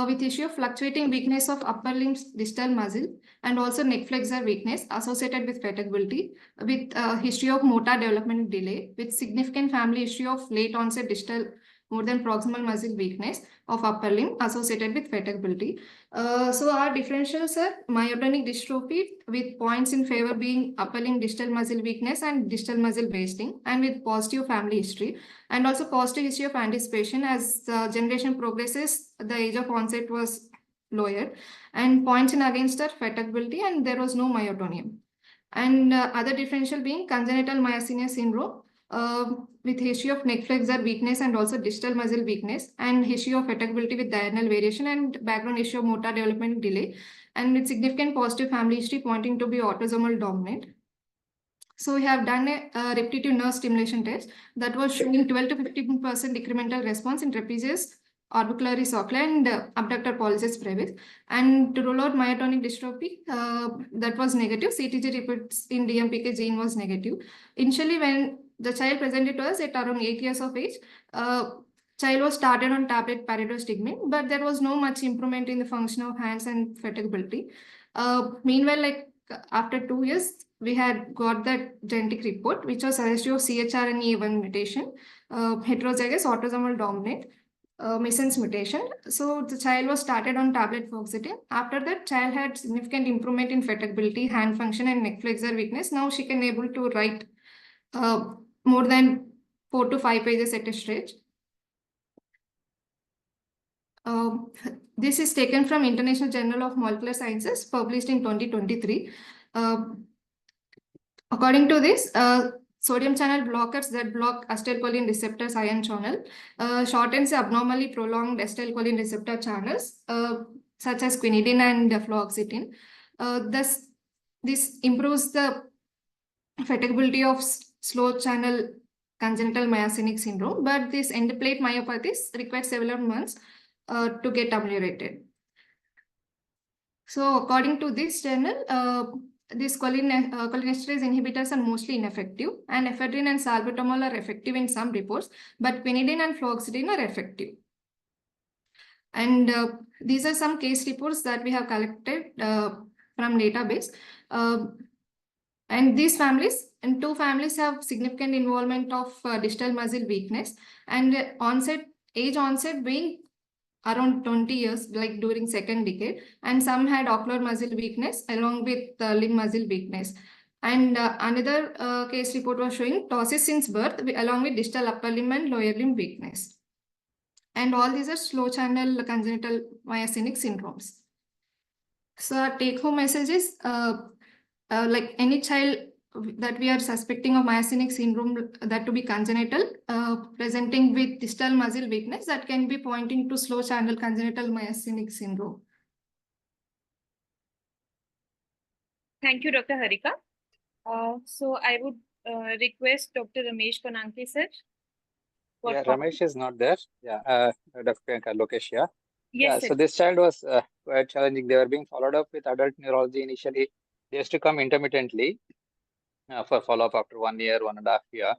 with issue of fluctuating weakness of upper limbs distal muscle and also neck flexor weakness associated with fatigability, with history of motor development delay, with significant family history of late onset distal more than proximal muscle weakness of upper limb associated with fatigability. So our differentials are myotonic dystrophy with points in favor being upper limb distal muscle weakness and distal muscle wasting, and with positive family history, and also positive history of anticipation. As generation progresses, the age of onset was lowered, and points in against are fatigability, and there was no myotonia. and other differential being congenital myasthenia syndrome with history of neck flexor weakness and also distal muscle weakness, and history of fatigability with diurnal variation, and background issue of motor development delay, and with significant positive family history pointing to be autosomal dominant. So we have done a repetitive nerve stimulation test that was showing 12 to 15% decremental response in trapezius, orbicularis oculi, and abductor pollicis brevis. And to rule out myotonic dystrophy, that was negative. CTG repeats in DMPK gene was negative. Initially, when the child presented to us at around 8 years of age, child was started on tablet pyridostigmine, but there was no much improvement in the function of hands and fatigability. Meanwhile, like after 2 years, we had got that genetic report, which was suggestive of CHRNE1 mutation, heterozygous autosomal dominant, missense mutation. So the child was started on tablet fluoxetine. After that, child had significant improvement in fatigability, hand function, and neck flexor weakness. Now she can able to write more than 4 to 5 pages at a stretch. This is taken from International Journal of Molecular Sciences, published in 2023. According to this, sodium channel blockers that block acetylcholine receptors ion channel shortens abnormally prolonged acetylcholine receptor channels, such as quinidine and fluoxetine. Thus, this improves the fatigability of slow channel congenital myasthenic syndrome, but this endoplate myopathies require several months to get ameliorated. So according to this journal, these cholinesterase inhibitors are mostly ineffective, and ephedrine and salbutamol are effective in some reports, but quinidine and fluoxetine are effective. And these are some case reports that we have collected from database. And these families, and 2 families have significant involvement of distal muscle weakness, and age onset being around 20 years, like during second decade, and some had ocular muscle weakness along with limb muscle weakness. And another case report was showing ptosis since birth along with distal upper limb and lower limb weakness. And all these are slow channel congenital myasthenic syndromes. So our take home message is like any child that we are suspecting of myasthenic syndrome, that to be congenital, presenting with distal muscle weakness, that can be pointing to slow channel congenital myasthenic syndrome. Thank you, Dr. Harika. So I would request Dr. Ramesh Konanke, sir. Yeah, Ramesh is not there. Yeah, Dr. Lokesh, yeah. Yes, Yeah, so this child was quite challenging. They were being followed up with adult neurology initially. They used to come intermittently for follow-up after 1 year, 1.5 years.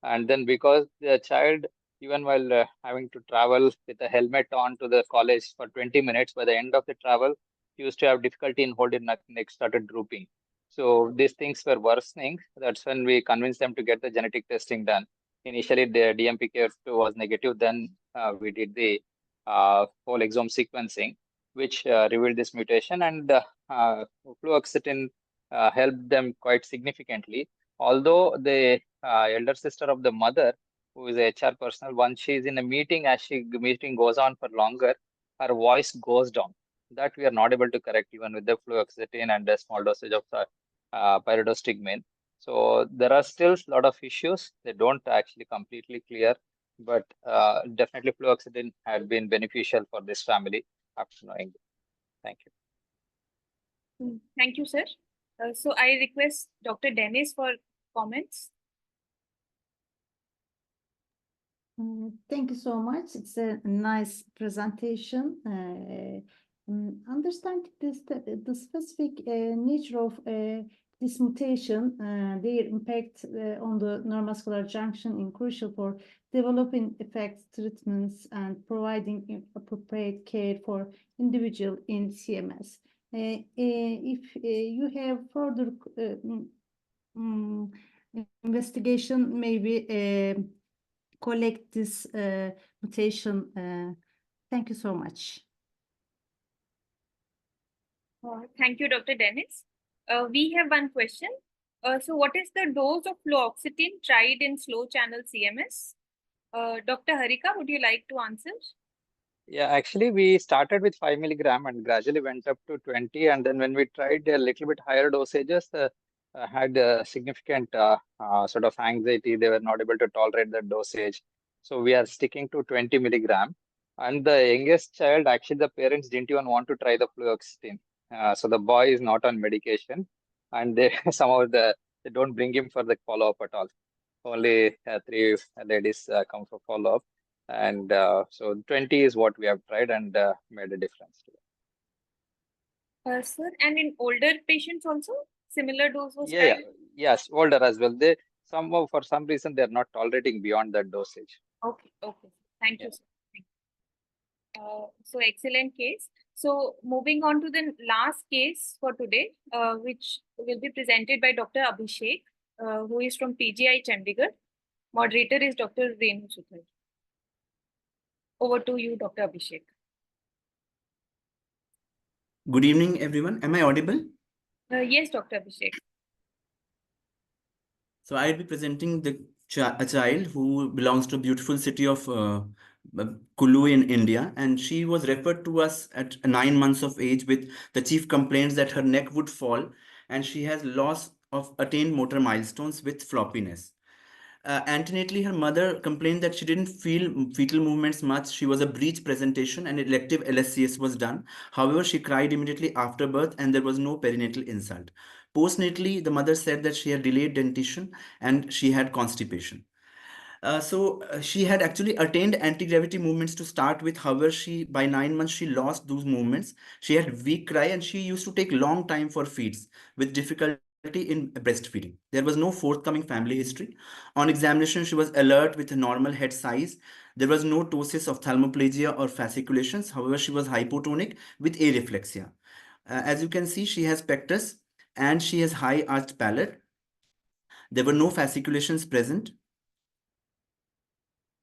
And then because the child, even while having to travel with a helmet on to the college for 20 minutes, by the end of the travel, he used to have difficulty in holding neck, started drooping. So these things were worsening. That's when we convinced them to get the genetic testing done. Initially, the DMPK2 was negative. Then we did the whole exome sequencing, which revealed this mutation, and fluoxetine helped them quite significantly. Although the elder sister of the mother, who is a HR personnel, once she is in a meeting, as meeting goes on for longer, her voice goes down. That we are not able to correct even with the fluoxetine and a small dosage of pyridostigmine. So there are still a lot of issues. They don't actually completely clear, but definitely fluoxetine had been beneficial for this family after knowing it. Thank you. Thank you, sir. So I request Dr. Dennis for comments. Thank you so much. It's a nice presentation. Understanding the specific nature of this mutation, their impact on the neuromuscular junction is crucial for developing effective treatments and providing appropriate care for individual in CMS. If you have further investigation, maybe collect this mutation. Thank you so much. Thank you, Dr. Dennis. We have one question. So what is the dose of fluoxetine tried in slow channel CMS? Dr. Harika, would you like to answer? Yeah, actually, we started with 5 milligram and gradually went up to 20. And then when we tried a little bit higher dosages, had significant sort of anxiety. They were not able to tolerate the dosage. So we are sticking to 20 milligram. And the youngest child, actually, the parents didn't even want to try the fluoxetine. So the boy is not on medication, and they somehow they don't bring him for the follow-up at all. Only 3 ladies come for follow-up. And so 20 is what we have tried and made a difference. Sir, and in older patients also, similar dose was Yeah, tried? yes, older as well. They somehow, for some reason, they're not tolerating beyond that dosage. Okay, okay. Thank Yeah. you, sir. Thank you. So excellent case. So moving on to the last case for today, which will be presented by Dr. Abhishek, who is from PGI Chandigarh. Moderator is Dr. Renu Suthar. Over to you, Dr. Abhishek. Good evening, everyone. Am I audible? Yes, Dr. Abhishek. So I'll be presenting a child who belongs to a beautiful city of Kullu in India, and she was referred to us at 9 months of age with the chief complaints that her neck would fall, and she has loss of attained motor milestones with floppiness. Antenatally, her mother complained that she didn't feel fetal movements much. She was a breech presentation and elective LSCS was done. However, she cried immediately after birth and there was no perinatal insult. Postnatally, the mother said that she had delayed dentition and she had constipation. She had actually attained anti-gravity movements to start with. However, by 9 months, she lost those movements. She had weak cry and she used to take long time for feeds with difficulty in breastfeeding. There was no forthcoming family history. On examination, she was alert with a normal head size. There was no ptosis of thalmoplegia or fasciculations. However, she was hypotonic with areflexia. As you can see, she has pectus and she has high arched palate. There were no fasciculations present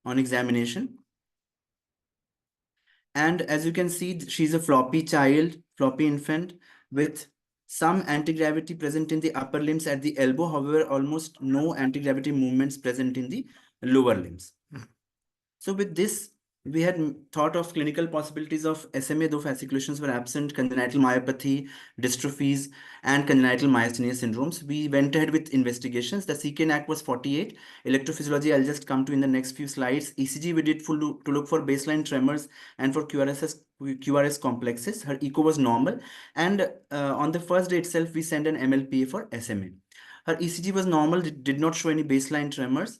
on examination. And as you can see, she's a floppy child, floppy infant with some anti-gravity present in the upper limbs at the elbow. However, almost no anti-gravity movements present in the lower limbs. So with this, we had thought of clinical possibilities of SMA, though fasciculations were absent, congenital myopathy, dystrophies, and congenital myasthenia syndromes. We went ahead with investigations. The CK-NAC was 48. Electrophysiology, I'll just come to in the next few slides. ECG, we did to look for baseline tremors and for QRS complexes. Her echo was normal. And on the first day itself, we sent an MLPA for SMA. Her ECG was normal, did not show any baseline tremors.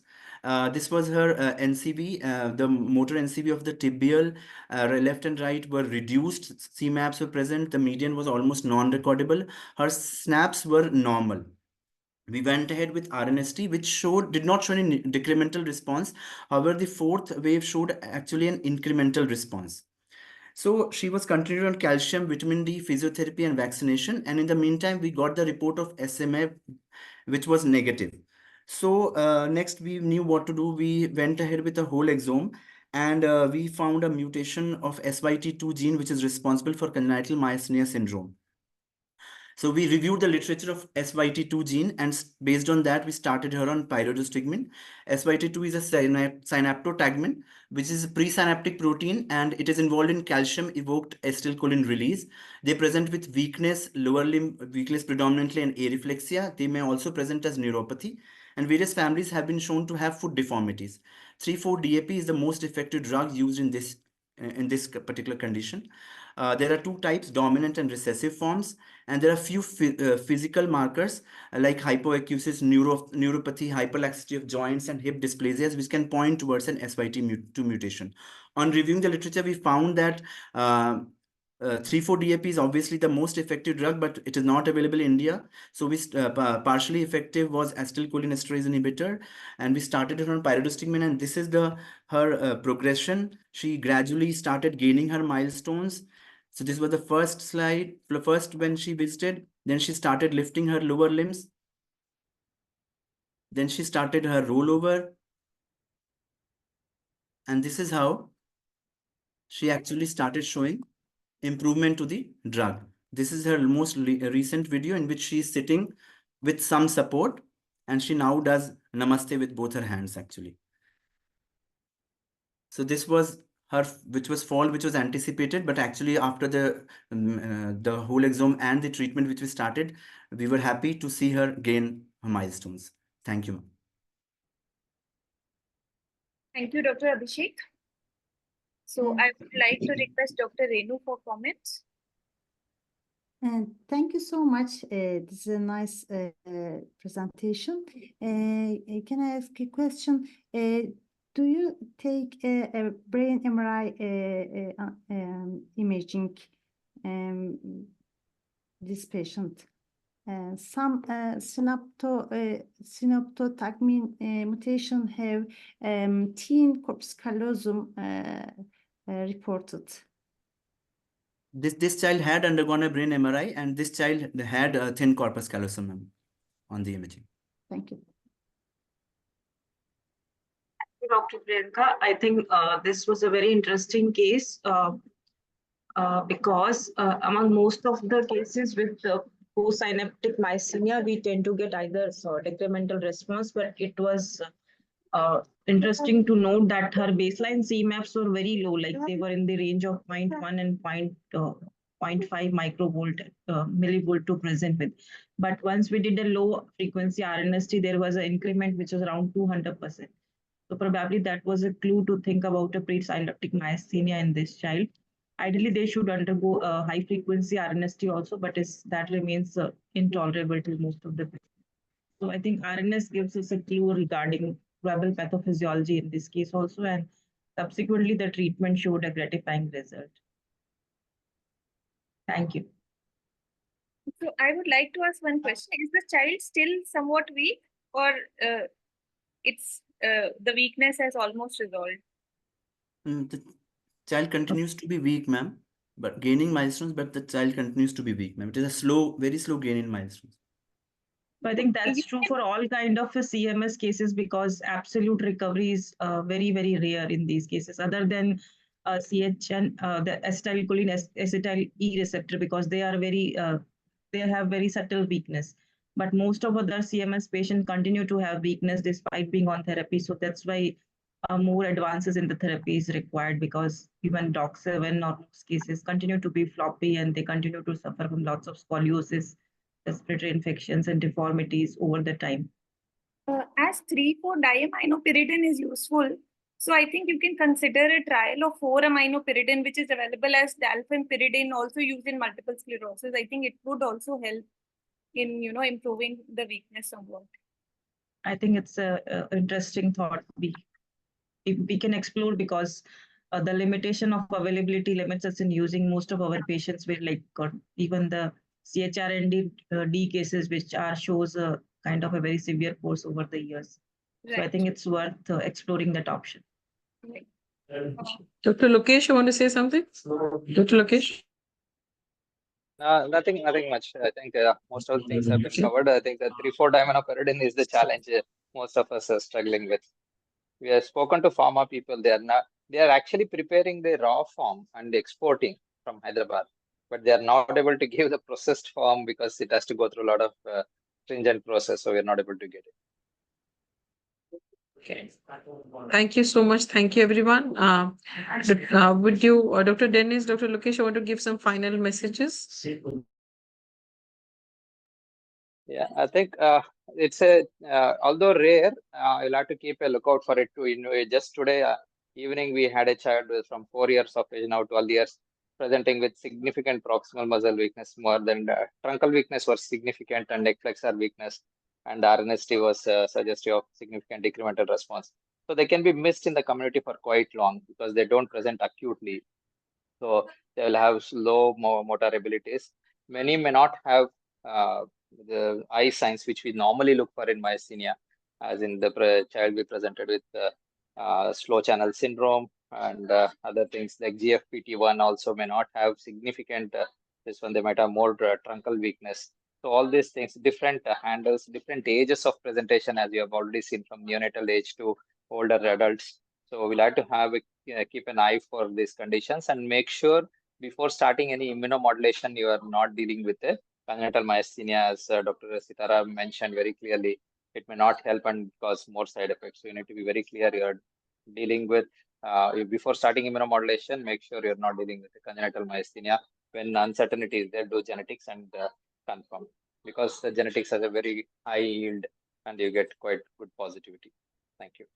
This was her NCV. The motor NCV of the tibial left and right were reduced. CMAPs were present. The median was almost non-recordable. Her snaps were normal. We went ahead with RNST, which did not show any decremental response. However, the fourth wave showed actually an incremental response. So she was continued on calcium, vitamin D, physiotherapy, and vaccination. And in the meantime, we got the report of SMA, which was negative. So next we knew what to do. We went ahead with a whole exome and we found a mutation of SYT2 gene, which is responsible for congenital myasthenia syndrome. So we reviewed the literature of SYT2 gene, and based on that, we started her on pyridostigmine. SYT2 is a synaptotagmin, which is a presynaptic protein, and it is involved in calcium-evoked acetylcholine release. They present with weakness, lower limb weakness predominantly, and areflexia. They may also present as neuropathy, and various families have been shown to have foot deformities. 3,4-DAP is the most effective drug used in this particular condition. There are two types, dominant and recessive forms, and there are few physical markers like hypoacusis, neuropathy, hyperlaxity of joints, and hip dysplasias, which can point towards an SYT2 mutation. On reviewing the literature, we found that 3,4-DAP is obviously the most effective drug, but it is not available in India. So we partially effective was acetylcholinesterase inhibitor, and we started it on pyridostigmine, and this is her progression. She gradually started gaining her milestones. So this was the first slide, first when she visited, then she started lifting her lower limbs. Then she started her rollover. And this is how she actually started showing improvement to the drug. This is her most recent video in which she is sitting with some support, and she now does namaste with both her hands actually. So this was which was anticipated, but actually after the whole exome and the treatment which we started, we were happy to see her gain her milestones. Thank you. Thank you, Dr. Abhishek. So I would like to request Dr. Renu for comments. And thank you so much. This is a nice presentation. Can I ask a question? Do you take a brain MRI imaging this patient? Some synaptotacmin mutation have teen corpus callosum reported. This child had undergone a brain MRI, and this child had a thin corpus callosum on the imaging. Thank you. Dr. Priyanka, I think this was a very interesting case because among most of the cases with postsynaptic myasthenia, we tend to get either decremental response, but it was interesting to note that her baseline CMAPs were very low, like they were in the range of 0.1 and 0.5 microvolt millivolt to present with. But once we did a low frequency RNST, there was an increment which was around 200%. So probably that was a clue to think about a presynaptic myasthenia in this child. Ideally, they should undergo a high frequency RNST also, but that remains intolerable to most of the people. So I think RNS gives us a clue regarding probable pathophysiology in this case also, and subsequently the treatment showed a gratifying result. Thank you. So I would like to ask one question. Is the child still somewhat weak, or it's the weakness has almost resolved? The child continues to be weak, ma'am, but gaining milestones, but the child continues to be weak, ma'am. It is a very slow gain in milestones. So I think that's true for all kind of CMS cases because absolute recovery is very, very rare in these cases, other than CHN, the acetylcholine acetyl E receptor, because they are they have very subtle weakness. But most of other CMS patients continue to have weakness despite being on therapy. So that's why more advances in the therapy is required, because even DOC7 or most cases continue to be floppy and they continue to suffer from lots of scoliosis, respiratory infections and deformities over the time. As 3,4-diaminopyridine is useful, so I think you can consider a trial of 4-aminopyridine, which is available as dalphenpyridine, also used in multiple sclerosis. I think it would also help in improving the weakness somewhat. I think it's a interesting thought we can explore, because the limitation of availability limits us in using most of our patients with even the CHRND cases, which shows a kind of a very severe course over the years. Right. So I think it's worth exploring that option. Right. Dr. Lokesh, you want to say something? Dr. Lokesh? Nothing much. I think most of the things have been covered. I think the 3,4-diaminopyridine is the challenge most of us are struggling with. We have spoken to pharma people. They are actually preparing the raw form and exporting from Hyderabad, but they are not able to give the processed form because it has to go through a lot of stringent process. So we are not able to get it. Okay. Thank you so much. Thank you, everyone. Would you, Dr. Dennis, Dr. Lokesh, want to give some final messages? Yeah, I think it's although rare, you'll have to keep a lookout for it too. Just today evening, we had a child from 4 years of age, now 12 years, presenting with significant proximal muscle weakness, more than truncal weakness was significant, and neck flexor weakness, and RNST was suggestive of significant decremental response. So they can be missed in the community for quite long because they don't present acutely. So they will have slow motor abilities. Many may not have the eye signs which we normally look for in myasthenia, as in the child we presented with slow channel syndrome and other things like GFPT1 also may not have significant this one. They might have more truncal weakness. So all these things, different handles, different ages of presentation, as you have already seen, from neonatal age to older adults. So we'll have to have keep an eye for these conditions and make sure before starting any immunomodulation, you are not dealing with a congenital myasthenia, as Dr. Sitara mentioned very clearly. It may not help and cause more side effects. So you need to be very clear you are dealing with Before starting immunomodulation, make sure you're not dealing with the congenital myasthenia. When uncertainty is there, do genetics and confirm, because the genetics has a very high yield and you get quite good positivity. Thank you.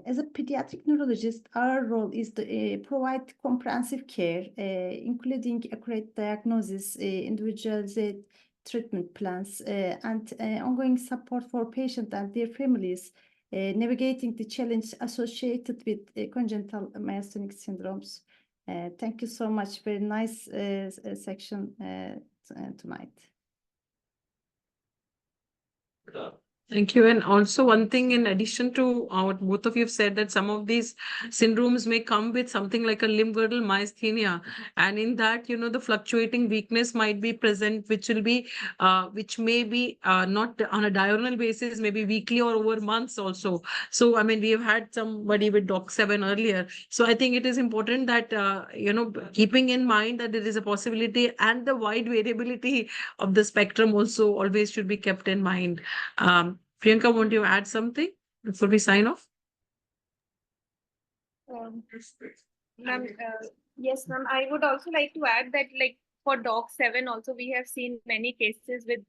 As a pediatric neurologist, our role is to provide comprehensive care, including accurate diagnosis, individualized treatment plans, and ongoing support for patients and their families, navigating the challenge associated with congenital myasthenic syndromes. Thank you so much. Very nice section tonight. Thank you. And also one thing, in addition to what both of you have said, that some of these syndromes may come with something like a limb girdle myasthenia. And in that, the fluctuating weakness might be present, which will be, which may be not on a diurnal basis, maybe weekly or over months also. So, I mean, we have had somebody with DOC7 earlier. So I think it is important that, keeping in mind that there is a possibility and the wide variability of the spectrum also always should be kept in mind. Priyanka, want you to add something before we sign off? Ma'am, yes, ma'am. I would also like to add that, like, for DOC7 also, we have seen many cases with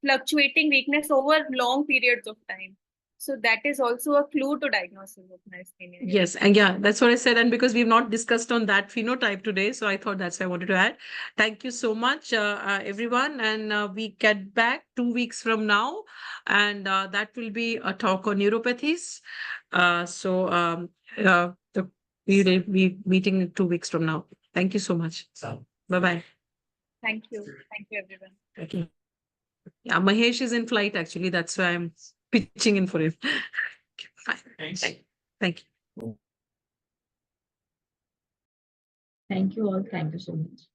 fluctuating weakness over long periods of time. So that is also a clue to diagnosis of myasthenia. Yes, and yeah, that's what I said. And because we've not discussed on that phenotype today, so I thought that's why I wanted to add. Thank you so much, everyone. And we get back 2 weeks from now, and that will be a talk on neuropathies. We will be meeting in 2 weeks from now. Thank you so much. Bye-bye. Thank you. Thank you, everyone. Thank you. Yeah, Mahesh is in flight, actually. That's why I'm pitching in for him. Thanks. Thank you. Thank you all. Thank you so much.